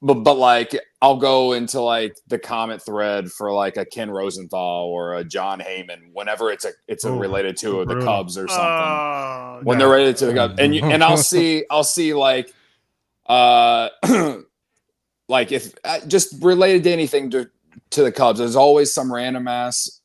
but like, I'll go into like the comment thread for like a Ken Rosenthal or a John Heyman whenever it's Ooh, related to the brutal. Cubs or something. When No. they're related to the Cubs, and I'll see like, like if just related to anything to the Cubs, there's always some random ass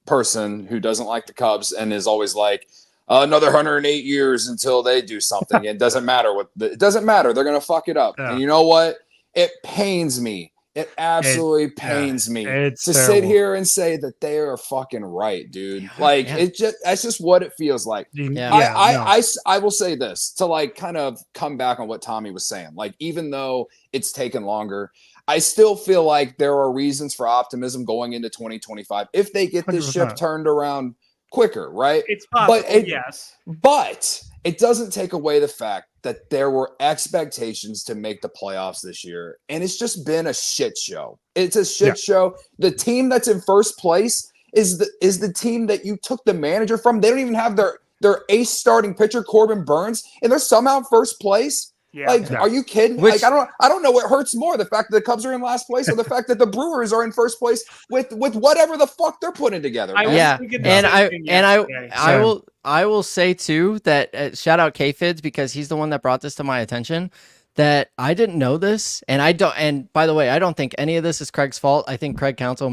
person who doesn't like the Cubs and is always like, another 108 years until they do something. It doesn't matter it doesn't matter. They're gonna fuck it up. Yeah. And you know what? It pains me. It absolutely pains me it's to sit terrible. here and say that they are fucking right, dude. Like that's just what it feels like. Yeah. I will say this to like kind of come back on what Tommy was saying. Like, even though it's taken longer, I still feel like there are reasons for optimism going into 2025 if they get this 100%. ship turned around quicker, right? It's possible, But yes. But it doesn't take away the fact that there were expectations to make the playoffs this year, and it's just been a shit show. It's a shit show. The team that's in first place is the team that you took the manager from. They don't even have their ace starting pitcher, Corbin Burns, and they're somehow in first place. Yeah. Like, are you kidding? Which- Like, I don't know what hurts more, the fact that the Cubs are in last place or the fact that the Brewers are in first place with whatever the fuck they're putting together. I man. was Yeah, thinking the and same thing yesterday. I will say too that shout out K-Fids because he's the one that brought this to my attention. That I didn't know this, and I don't. And by the way, I don't think any of this is Craig's fault. I think Craig Counsell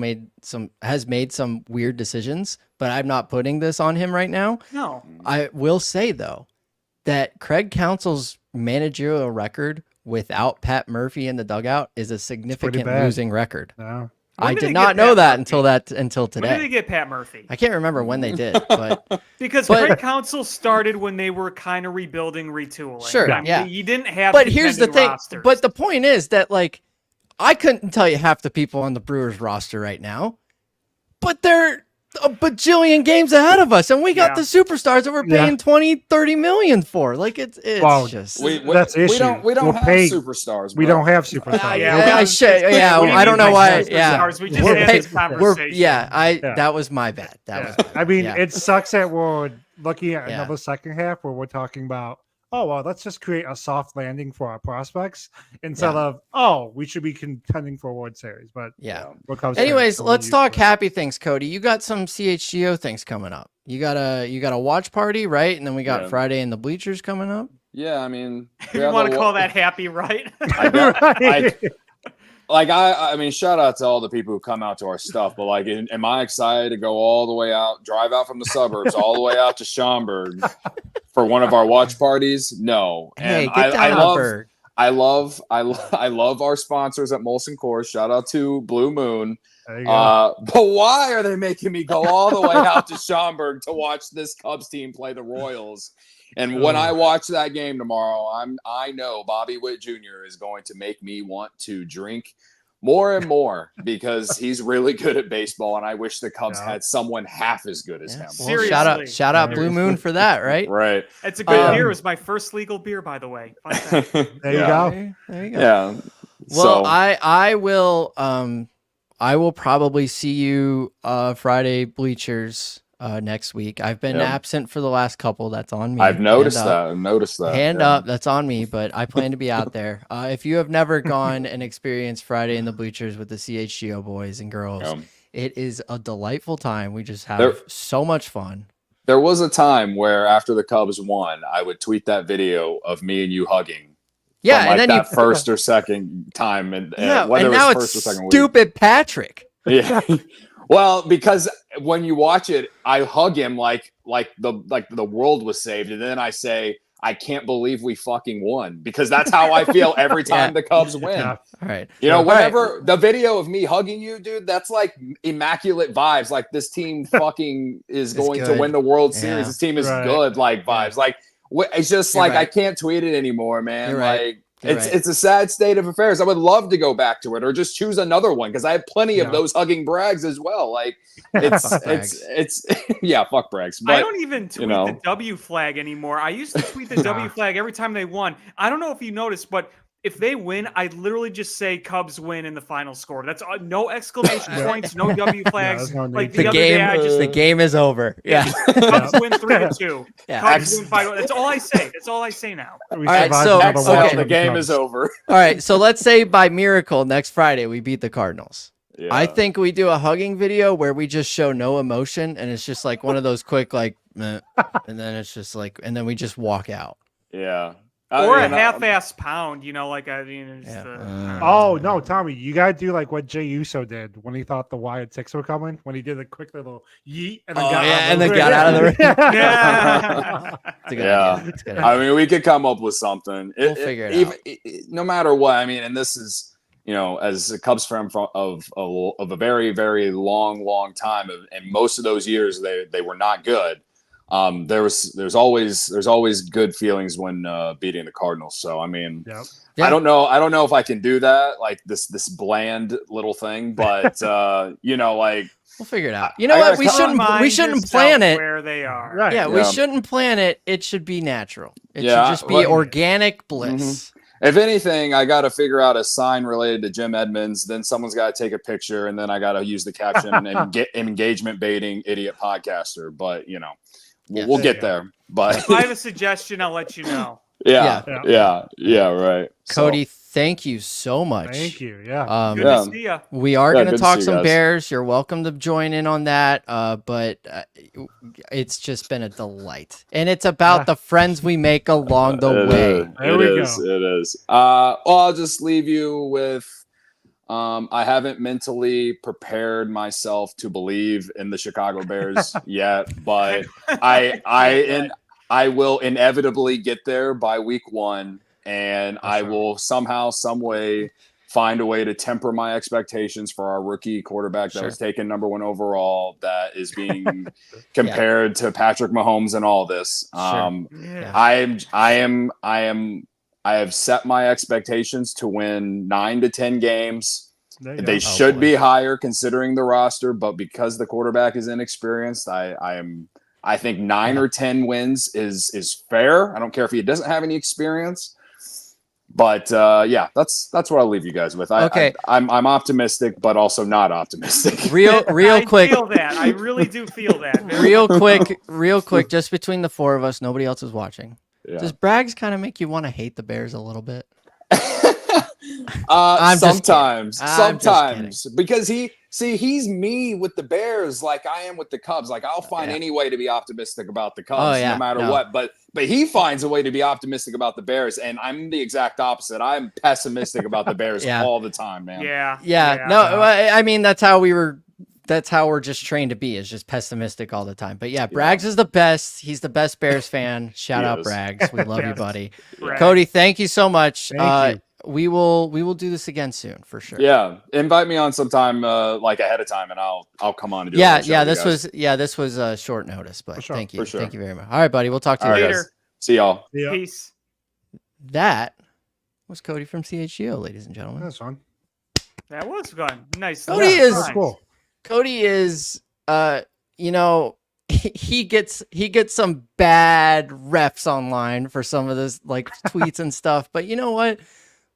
has made some weird decisions, but I'm not putting this on him right now. No. I will say though that Craig Counsell's managerial record without Pat Murphy in the dugout is a significant bad. losing record. No. When I did did they not get know Pat that Murphy? until When did they today. get Pat Murphy? I can't remember when they did, but Because Craig Counsell started when they were kind of rebuilding, retooling. Sure, I mean, yeah. You didn't have. but here's the contending thing. rosters. But the point is that like I couldn't tell you half the people on the Brewers roster right now, but they're a bajillion games ahead of us, and we got Yeah. the superstars that we're paying 20-30 million for. Like it's Well, just That's the we issue. don't We'll have pay- superstars. We bro. don't have superstars. Yeah, We'll- I should, yeah, We I don't need know why. superstars. Yeah, We just We're had pay- this conversation. Yeah. that was my bad. That was. I mean, yeah. it sucks that we're looking at Yeah. another second half where we're talking about, oh, well, let's just create a soft landing for our prospects instead of, oh, we should be contending for a World Series. But Yeah. we're Cubs fans, Anyways, so we're let's used talk to it. happy things, Cody. You got some CHGO things coming up. You got a watch party, right? And then we got Yeah. Friday in the bleachers coming up. Yeah, I mean, we You have want a to wa- call that happy, right? I mean, shout out to all the people who come out to our stuff, but like, am I excited to go all the way out, drive out from the suburbs, all the way out to Schaumburg for one of our watch parties? No. Hey, And get down I on love, Berg. I love our sponsors at Molson Coors. Shout out to Blue Moon. There you go. But why are they making me go all the way out to Schaumburg to watch this Cubs team play the Royals? And when I watch that game tomorrow, I know Bobby Witt Jr. is going to make me want to drink more and more because he's really good at baseball, and I wish the Cubs Yeah. had someone half as good as Yeah. him. Well, Seriously. shout out Blue Moon for that, right? Right. It's a good Um, beer. It was my first legal beer, by the way. Fun fact. There you Yeah. go. There you go. Yeah. Well, So I will probably see you Friday bleachers next week. I've been Yep. absent for the last couple. That's on me. I've noticed Hand up. that. I've noticed that. Hand yeah. up, that's on me, but I plan to be out there. If you have never gone and experienced Friday in the bleachers with the CHGO boys and girls, Yeah. it is a delightful time. We just have There- so much fun. There was a time where after the Cubs won, I would tweet that video of me and you hugging. Yeah, from, like, and then that first or second time, and yeah, whether and it now was it's first or second week. stupid Patrick. Yeah. Well, because when you watch it, I hug him like the world was saved, and then I say, I can't believe we fucking won, because that's how I feel every time Yeah. the Cubs win. Yeah. All right. You know, All right. whenever the video of me hugging you, dude, that's like immaculate vibes. Like, this team fucking is It's going to good. win the World Yeah. Series. This team is Right. good, like vibes. Like, it's just You're like I right. can't tweet it anymore, man. You're right. Like, You're it's right. it's a sad state of affairs. I would love to go back to it, or just choose another one, because I have plenty of Yeah. those hugging brags as well. Like, it's Fuck it's yeah, fuck brags. I But don't even tweet know. the W flag anymore. I used to tweet the W flag every time they won. I don't know if you noticed, but if they win, I literally just say Cubs win in the final score. That's no exclamation points, no W flags. there's no need Like to. the The other game, day, I just the game is over. Yeah. Cubs win 3-2. Yeah. Cubs win 5. That's all I say. That's all I say now. We All right, survived so- another okay. watching The of game Cubs. is over. All right. So let's say by miracle next Friday we beat the Cardinals. Yeah. I think we do a hugging video where we just show no emotion and it's just like one of those quick like, meh, and then it's just like, and then we just walk out. Yeah. Or a mean, half-ass pound, like I mean. It's Yeah. Oh no, Tommy, you gotta do like what Jey Uso did when he thought the Wyatt Six were coming. When he did a quick little yeet and then Oh, got yeah, out of and the then ring. got out of the ring. Yeah. It's a good Yeah. idea. It's a good I idea. mean, we could come up with something. We'll figure it out. No matter what, I mean, and this is, as a Cubs fan of a very, very long time, and most of those years they were not good. There's always good feelings when beating the Cardinals. So I mean, Yep. Yeah. I don't know if I can do that, like this bland little thing, but like We'll figure it out. You know I what? gotta We shouldn't plan it. Where they are. Right. Yeah, we Yeah. shouldn't plan it. It should be natural. It Yeah, should just be well- organic bliss. if anything, I got to figure out a sign related to Jim Edmonds. Then someone's got to take a picture, and then I got to use the caption and get engagement baiting idiot podcaster. But Yes. we'll get there. But If I have a suggestion, I'll let you know. yeah, right. Cody, thank you so much. Thank you. Yeah. Good Yeah. to see ya. We are Yeah, going good to to talk see you some guys. Bears. You're welcome to join in on that. But it's just been a delight. And it's about Yeah. the friends we make along the It way. is. There It we is. go. It is. Well, I'll just leave you with. I haven't mentally prepared myself to believe in the Chicago Bears yet, but I will inevitably get there by week 1, and I sure. will somehow, some way, find a way to temper my expectations for our rookie quarterback that Sure. was taken number 1 overall, that is being compared to Patrick Mahomes and all this. Sure. Yeah. I have set my expectations to win 9 to 10 games. There you They go. should boy. be higher considering the roster, but because the quarterback is inexperienced, I think 9 or 10 wins is fair. I don't care if he doesn't have any experience. But that's what I'll leave you guys with. Okay. I'm optimistic, but also not optimistic. Real I quick. feel that. I really do feel that. Real quick, just between the four of us, nobody else is watching. Yeah. Does Braggs kind of make you want to hate the Bears a little bit? I'm just Sometimes, kidding. I'm just sometimes, because he's me with the Bears like I am with the Cubs. Like I'll find Yeah. any way to be optimistic about the Cubs, Oh, yeah. no matter No. what. But he finds a way to be optimistic about the Bears, and I'm the exact opposite. I'm pessimistic about the Bears Yeah. all the time, man. Yeah. No, I mean that's how we're just trained to be, is just pessimistic all the time. But yeah, Braggs is the best. He's the best Bears fan. Shout He out is. Braggs. We love you, Yes. buddy. Right. Cody, thank you so much. Thank you. We will do this again soon for sure. Yeah, invite me on sometime, like ahead of time, and I'll come on and do. a Yeah, little show with you guys. This was short notice, but For sure, thank you. for sure. Thank you very much. All right, buddy. We'll talk to you All right, later. Later. guys. See y'all. Yeah. Peace. That was Cody from CHGO, ladies and gentlemen. That's fun. That was fun. Nice. Cody Nice. is- That's cool. Cody is he gets some bad reps online for some of this like tweets and stuff, but you know what?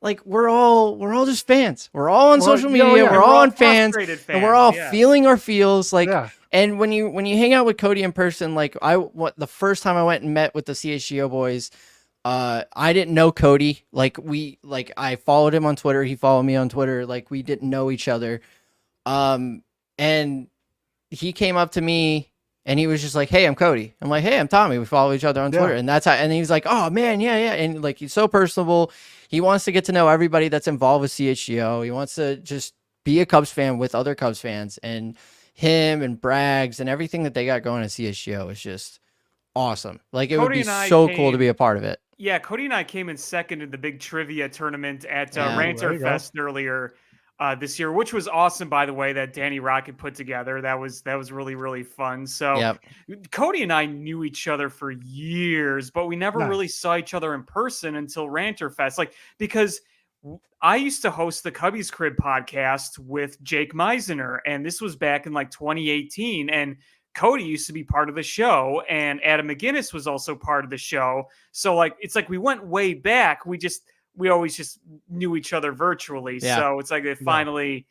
Like we're all just fans. We're all on Well, social yeah, media. yeah. We're all on fans, frustrated and we're all yeah. feeling our feels. Like, Yeah. and when you hang out with Cody in person, like the first time I went and met with the CHGO boys, I didn't know Cody. I followed him on Twitter. He followed me on Twitter. Like we didn't know each other. And he came up to me and he was just like, "Hey, I'm Cody." I'm like, "Hey, I'm Tommy." We follow each other on Yeah. Twitter. And that's how, and he was like, "Oh man, yeah. And like, he's so personable. He wants to get to know everybody that's involved with CHGO. He wants to just be a Cubs fan with other Cubs fans, and him and Braggs and everything that they got going at CHGO is just awesome. Like it would Cody be and I so cool to came- be a part of it. Yeah, Cody and I came in second in the big trivia tournament at Yeah. There Ranter you go. Fest earlier this year, which was awesome, by the way, that Danny Rocket put together. That was really, really fun. So Yep. Cody and I knew each other for years, but we never Nice. really saw each other in person until Ranter Fest. Like, because I used to host the Cubby's Crib podcast with Jake Meisner, and this was back in like 2018. And Cody used to be part of the show, and Adam McGinnis was also part of the show. So like, it's like we went way back. we always just knew each other virtually. Yeah. So it's like they finally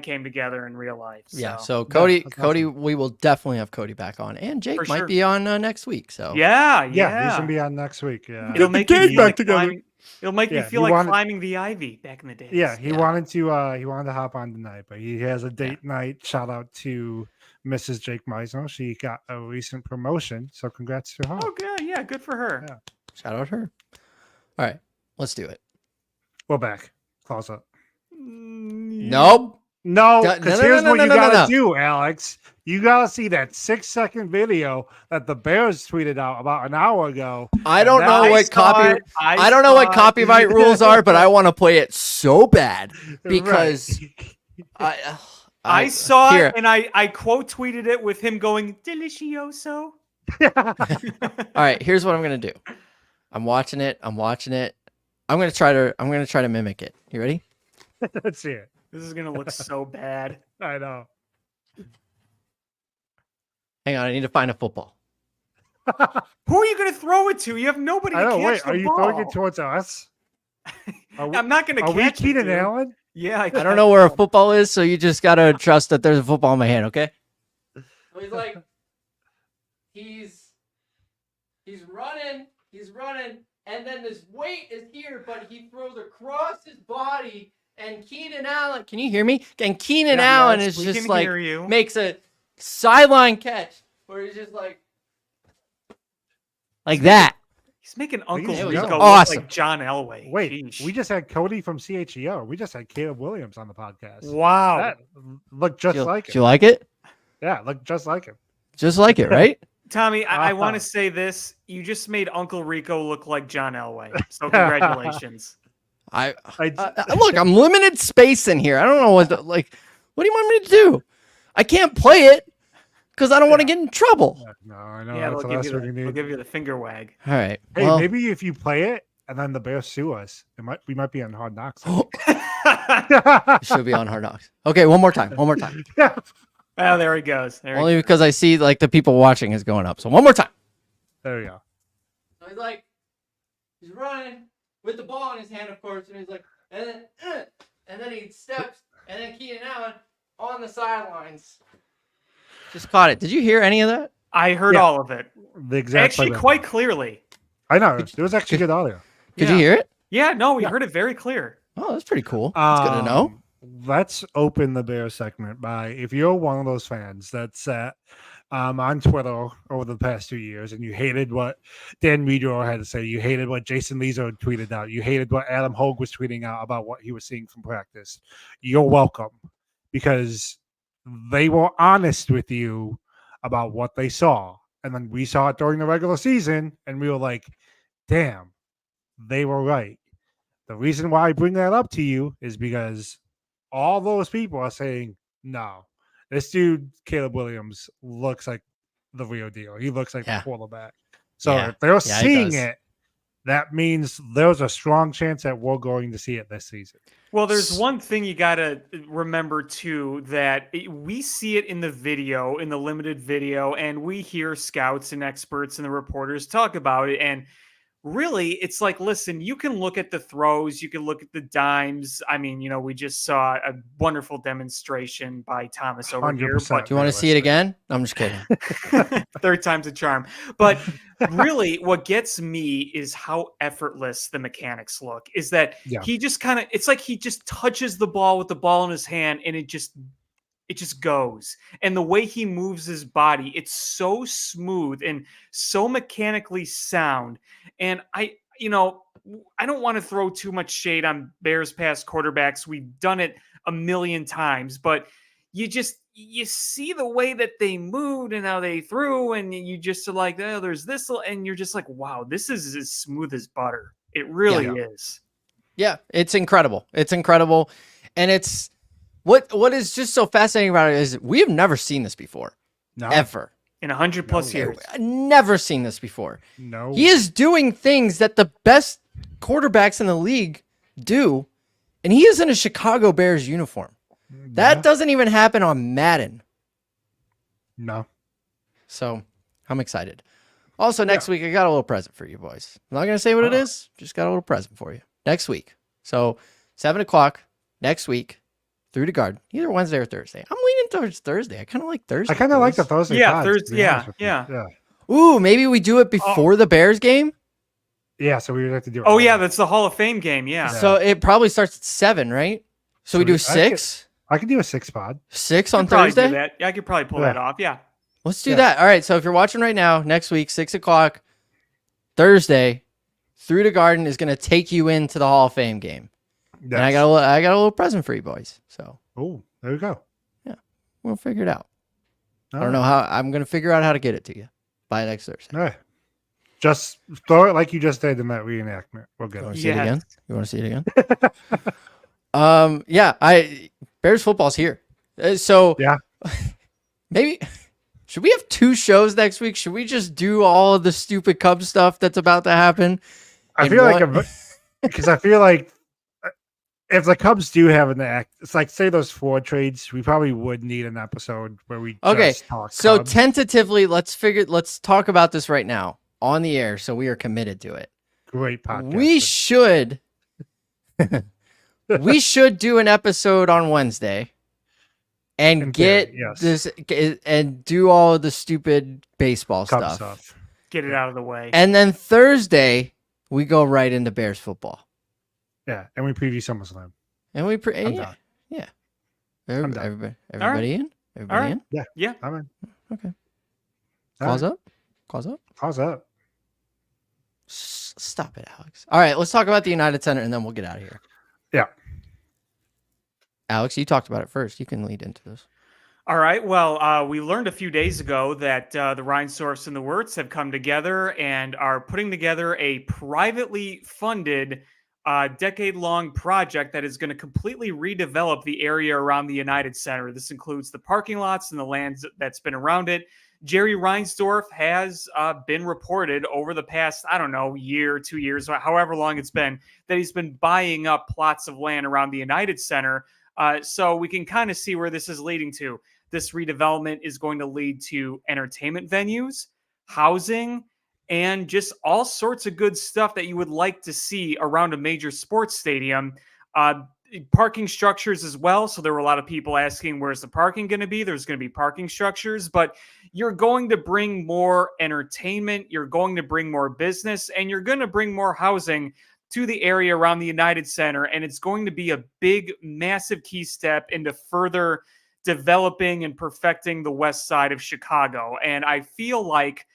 came together in real life. Yeah. So So Cody, that's Cody, awesome. we will definitely have Cody back on, and Jake For might sure. be on next week. So yeah. He's gonna be on next week. Yeah. It'll make me feel like climbing. It'll make me Yeah, feel he like wanted- climbing the ivy back in the day. Yeah, he Yeah. wanted to hop on tonight, but he has a date night. Shout out to Mrs. Jake Meisner. She got a recent promotion, so congrats to her. Oh, good. Yeah, good for her. Yeah. shout out her. All right, let's do it. We're back. Close up. Nope. No, No, because no, here's no, what no, you no, no, gotta no. do, Alex. You gotta see that 6-second video that the Bears tweeted out about an hour ago. I don't Now know I what copy. I don't know what copyright rules are, but I want to play it so bad because I saw here. it and I quote tweeted it with him going delicioso. All right, here's what I'm gonna do. I'm watching it. I'm gonna try to mimic it. You ready? Let's see it. This is gonna look so bad. I know. Hang on, I need to find a football. Who are you gonna throw it to? You have nobody I to know. catch Wait, the are you ball. throwing it towards us? I'm not gonna Are we catch it. Keenan dude. Allen? Yeah, I don't know where a football is, so you just gotta trust that there's a football in my hand. Okay. So he's like, he's running, and then this weight is here, but he throws across his body, and Keenan Allen. Can you hear me? And Keenan Yeah, Allen yes, is we just can like hear you. makes a sideline catch where he's just like that. He's making Uncle It was Rico awesome. look like John Elway. Wait, Sheesh. we just had Cody from CHEO. We just had Caleb Williams on the podcast. Wow. That looked just like Do him. you like it? Yeah, looked just like him. Just like it, right? Tommy, I want to Uh-huh. say this. You just made Uncle Rico look like John Elway. So congratulations. I I, look. I'm limited space in here. I don't know what what do you want me to do? I can't play it because I don't want to get in trouble. no, I know. Yeah, that's they'll the give, last you thing the, you they'll need. give you the finger wag. All right. Hey, Well, maybe if you play it and then the Bears sue us, we might be on Hard Knocks. it should be on Hard Knocks. Okay, one more time. One more time. Yeah. Oh, there he goes. There Only he because I see like the people watching is going up. So one more time. There we go. So he's like, he's running with the ball in his hand, of course, and he's like, and then he steps, and then Keenan Allen on the sidelines just caught it. Did you hear any of that? I heard Yeah. all of it. The exact Actually, play quite back. clearly. I know. It was actually good audio. Did Yeah. you hear it? Yeah, no, we Yeah. heard it very clear. Oh, that's pretty cool. That's good to know. Let's open the Bears segment by if you're one of those fans that sat on Twitter over the past 2 years and you hated what Dan Meador had to say, you hated what Jason Lezo tweeted out, you hated what Adam Hogue was tweeting out about what he was seeing from practice, you're welcome because they were honest with you about what they saw. And then we saw it during the regular season and we were like, damn, they were right. The reason why I bring that up to you is because all those people are saying, no, this dude, Caleb Williams, looks like the real deal. He looks like Yeah. the quarterback. So Yeah. if they're he seeing does. it, that means there's a strong chance that we're going to see it this season. Well, there's one thing you got to remember too, that we see it in the video, in the limited video, and we hear scouts and experts and the reporters talk about it. And really, it's like, listen, you can look at the throws, you can look at the dimes. I mean, we just saw a wonderful demonstration by Thomas over here. 100%. But Do you want to see it again? I'm just kidding. third time's a charm. But really, what gets me is how effortless the mechanics look. Is that Yeah. he just kind of, it's like he just touches the ball with the ball in his hand and it just goes. And the way he moves his body, it's so smooth and so mechanically sound. And I don't want to throw too much shade on Bears past quarterbacks. We've done it a million times, but you see the way that they moved and how they threw, and you just are like, oh, there's this, and you're just like, wow, this is as smooth as butter. It really is. Yeah, it's incredible. It's incredible. And it's what is just so fascinating about it is we have never seen this before. No, Ever. In 100+ years. Never seen this before. no. He is doing things that the best quarterbacks in the league do, and he is in a Chicago Bears uniform. That doesn't even happen on Madden. No. So I'm excited. Also, next week, I got a little present for you boys. I'm not going to say what it is. Just got a little present for you. next week. So 7 o'clock next week through the Garden, either Wednesday or Thursday. I'm leaning towards Thursday. I kind of like Thursday. I kind of like the boys. Thursday. Yeah, pods, Thursday. to be honest Yeah, with you. yeah. Yeah. Ooh, maybe we do it before the Bears game. Yeah. So we would have to do it. Oh early. yeah, that's the Hall of Fame game. Yeah. So it probably starts at 7, right? So we do 6. I could do a 6 pod. 6 I on could probably do Thursday. that. Yeah, I could probably pull Yeah. that off. Yeah. Let's do Yeah. that. All right. So if you're watching right now, next week, 6 o'clock, Thursday, Through the Garden is going to take you into the Hall of Fame game. And I got a little present for you boys. So Oh, there we go. we'll figure it out. I All don't know how I'm going to figure out how to get it to you by next Thursday. right. Just throw it like you just did in that reenactment. We'll get You want it. to see it Yes. again? You want to see it again? Yeah, Bears football's here. So Yeah. maybe should we have 2 shows next week? Should we just do all of the stupid Cubs stuff that's about to happen? I in feel like one- because I feel like if the Cubs do have an act, it's like say those 4 trades, we probably would need an episode where we Okay, just talk So Cubs. tentatively, let's talk about this right now on the air, so we are committed to it. Great podcast. We should we should do an episode on Wednesday and In get theory, yes. this and do all of the stupid baseball Cubs stuff. Get it out of the way. And then Thursday we go right into Bears football. Yeah, and we preview SummerSlam. And we I'm yeah. done. Everybody, I'm done. everybody in? Everybody right. in? Yeah. I'm in. Okay. All Claws right. up? Claws up? How's that? Stop it, Alex. All right, let's talk about the United Center and then we'll get out of here. Yeah. Alex, you talked about it first. You can lead into this. All right. Well, we learned a few days ago that the Reinsdorfs and the Wirtz have come together and are putting together a privately funded decade-long project that is going to completely redevelop the area around the United Center. This includes the parking lots and the lands that's been around it. Jerry Reinsdorf has been reported over the past, I don't know, year, 2 years, however long it's been, that he's been buying up plots of land around the United Center. So we can kind of see where this is leading to. This redevelopment is going to lead to entertainment venues, housing, and just all sorts of good stuff that you would like to see around a major sports stadium. Parking structures as well. So there were a lot of people asking, where's the parking going to be? There's going to be parking structures, but you're going to bring more entertainment. You're going to bring more business, and you're going to bring more housing to the area around the United Center. And it's going to be a big, massive key step into further developing and perfecting the west side of Chicago. And I feel like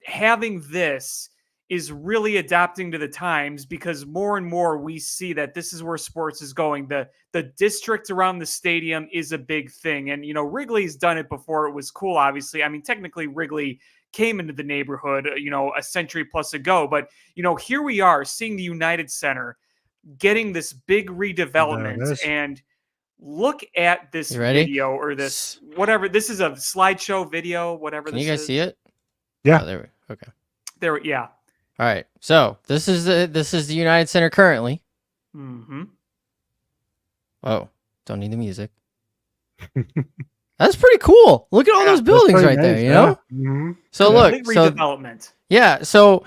having this is really adapting to the times, because more and more we see that this is where sports is going. The district around the stadium is a big thing. And, you know, Wrigley's done it before. It was cool, obviously. I mean, technically Wrigley came into the neighborhood, you know, a century plus ago. But, you know, here we are seeing the United Center getting this big redevelopment. And look at this You ready? video, or this, whatever. This is a slideshow video, whatever Can this you guys is. see it? Yeah. Oh, there we Okay. There, yeah. All right. So this is the United Center currently. Mm-hmm. Oh, don't need the music. That's pretty cool. Look at all those buildings right there, you know? Mm-hmm. So Big look, so redevelopment. yeah, so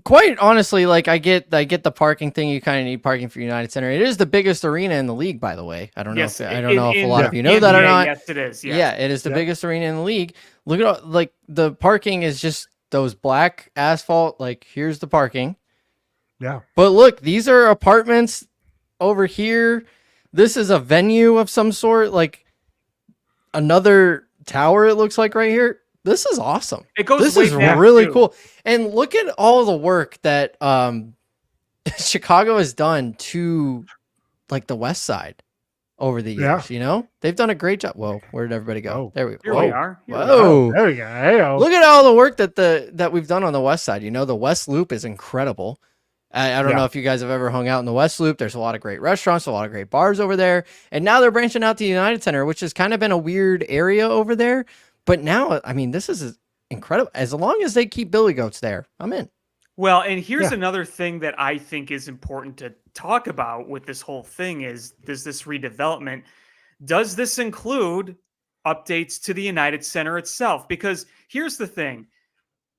quite honestly, like I get the parking thing. You kind of need parking for United Center. It is the biggest arena in the league, by the way. I don't know Yes, if I don't know if a in lot the of you know that or NBA, not. Yes, it is. Yeah, Yes. it is the Yeah. biggest arena in the league. Look at all, like the parking is just those black asphalt. Like here's the parking. Yeah. But look, these are apartments over here. This is a venue of some sort, like another tower. It looks like right here. This is awesome. It goes. This way is back, really too. cool. And look at all the work that Chicago has done to like the west side over the years. Yeah. You know, they've done a great job. Whoa, where did everybody go? Oh. There we go. Here Whoa. we are. Here we are. Whoa. There we go. Hey-o. Look at all the work that we've done on the west side. You know, the West Loop is incredible. I don't Yeah. know if you guys have ever hung out in the West Loop. There's a lot of great restaurants, a lot of great bars over there. And now they're branching out to the United Center, which has kind of been a weird area over there. But now, I mean, this is incredible. As long as they keep Billy Goats there, I'm in. Well, and here's Yeah. another thing that I think is important to talk about with this whole thing is this redevelopment. Does this include updates to the United Center itself? Because here's the thing.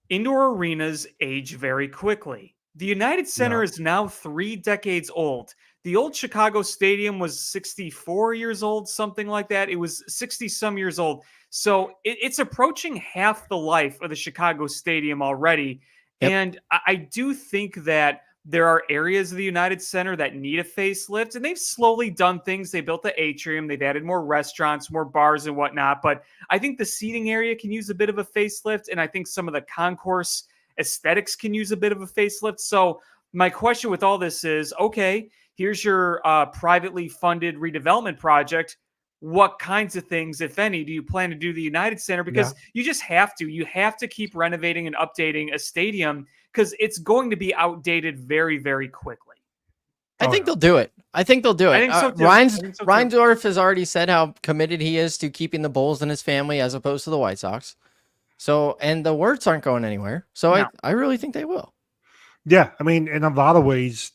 Indoor arenas age very quickly. The United Center No. is now 3 decades old. The old Chicago Stadium was 64 years old, something like that. It was 60 some years old. So it's approaching half the life of the Chicago Stadium already. Yep. And I do think that there are areas of the United Center that need a facelift, and they've slowly done things. They built the atrium, they've added more restaurants, more bars, and whatnot. But I think the seating area can use a bit of a facelift, and I think some of the concourse aesthetics can use a bit of a facelift. So my question with all this is, okay, here's your privately funded redevelopment project. What kinds of things, if any, do you plan to do the United Center? Because you just have to. You have to keep renovating and updating a stadium because it's going to be outdated very, very quickly. I think they'll do it. I think they'll do it. I think so too. Reinsdorf has already said how committed he is to keeping the Bulls and his family as opposed to the White Sox. So, and the words aren't going anywhere. So No. I really think they will. Yeah, I mean, in a lot of ways,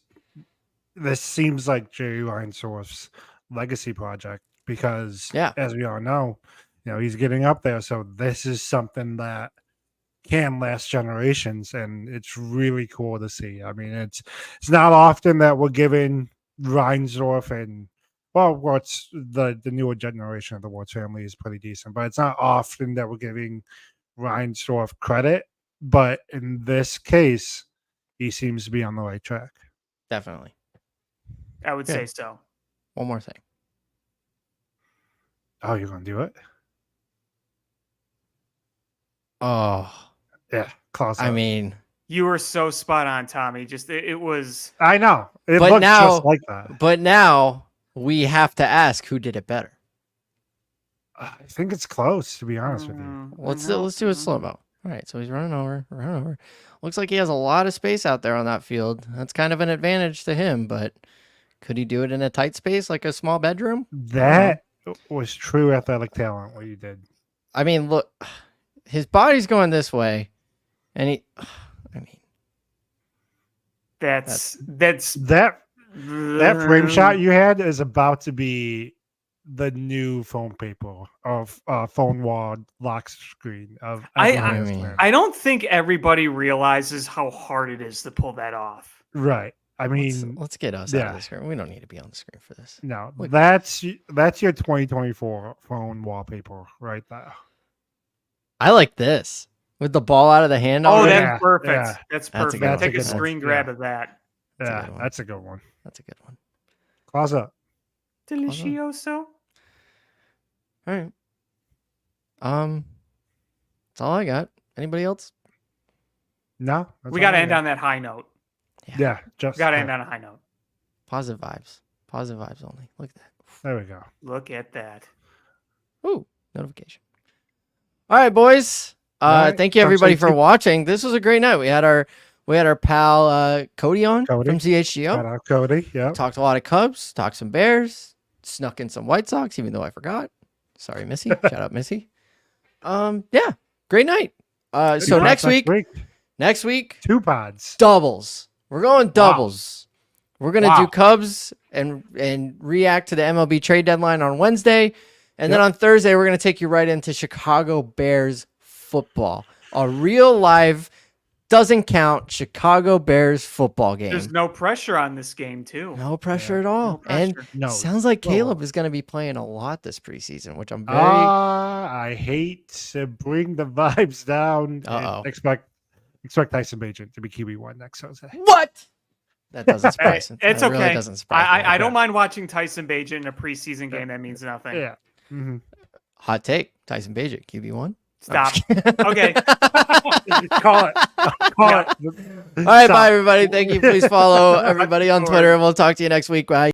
this seems like Jerry Reinsdorf's legacy project because, as we all know, he's getting up there. So this is something that can last generations, and it's really cool to see. I mean, it's not often that we're giving Reinsdorf and what's the newer generation of the Wirtz family is pretty decent, but it's not often that we're giving Reinsdorf credit. But in this case, he seems to be on the right track. Definitely. I would say so. One more thing. Oh, you're gonna do it? Oh, yeah. Close I mean, you were so spot on, Tommy. Just it was. I know. It but looks now, just like that. But now we have to ask who did it better. I think it's close, to be honest with you. Let's do a slow mo. All right, so he's running over. Looks like he has a lot of space out there on that field. That's kind of an advantage to him, but could he do it in a tight space like a small bedroom? That was true athletic talent, what you did. I mean, look, his body's going this way, and that frame shot you had is about to be the new phone paper of phone wall lock screen of. I don't think everybody realizes how hard it is to pull that off. Right. I mean, let's get us out of the screen. We don't need to be on the screen for this. No, that's your 2024 phone wallpaper right there. I like this with the ball out of the hand. Oh, that's perfect. Yeah. That's perfect. That's Take a screen grab of that. That's a good one. That's a good one. Close up. Delicioso. All right. That's all I got. Anybody else? No. We got to end on that high note. Yeah. Just got to end on a high note. Positive vibes. Positive vibes only. Look at that. There we go. Look at that. Ooh, notification. All right, boys. Thank you everybody for watching. This was a great night. We had our pal Cody on from CHGO. Shout out Cody. Yeah. Talked a lot of Cubs, talked some Bears, snuck in some White Sox, even though I forgot. Sorry, Missy. Shout out Missy. Yeah, great night. So next week, 2 pods. Doubles. We're going doubles. Wow. We're gonna do Cubs and react to the MLB trade deadline on Wednesday. And then on Thursday, we're going to take you right into Chicago Bears football. A real live, doesn't count Chicago Bears football game. There's no pressure on this game, too. No pressure at all. And sounds like Caleb is going to be playing a lot this preseason, which I'm very... I hate to bring the vibes down. Expect Tyson Bagent to be QB1 next Thursday. What? That doesn't surprise me. It's okay. Really doesn't surprise me. I don't mind watching Tyson Bagent in a preseason game. That means nothing. Yeah. Mm-hmm. Hot take. Tyson Bagent, QB1. Stop. Okay. Call it. All right, bye, everybody. Thank you. Please follow everybody on Twitter, and we'll talk to you next week. Bye.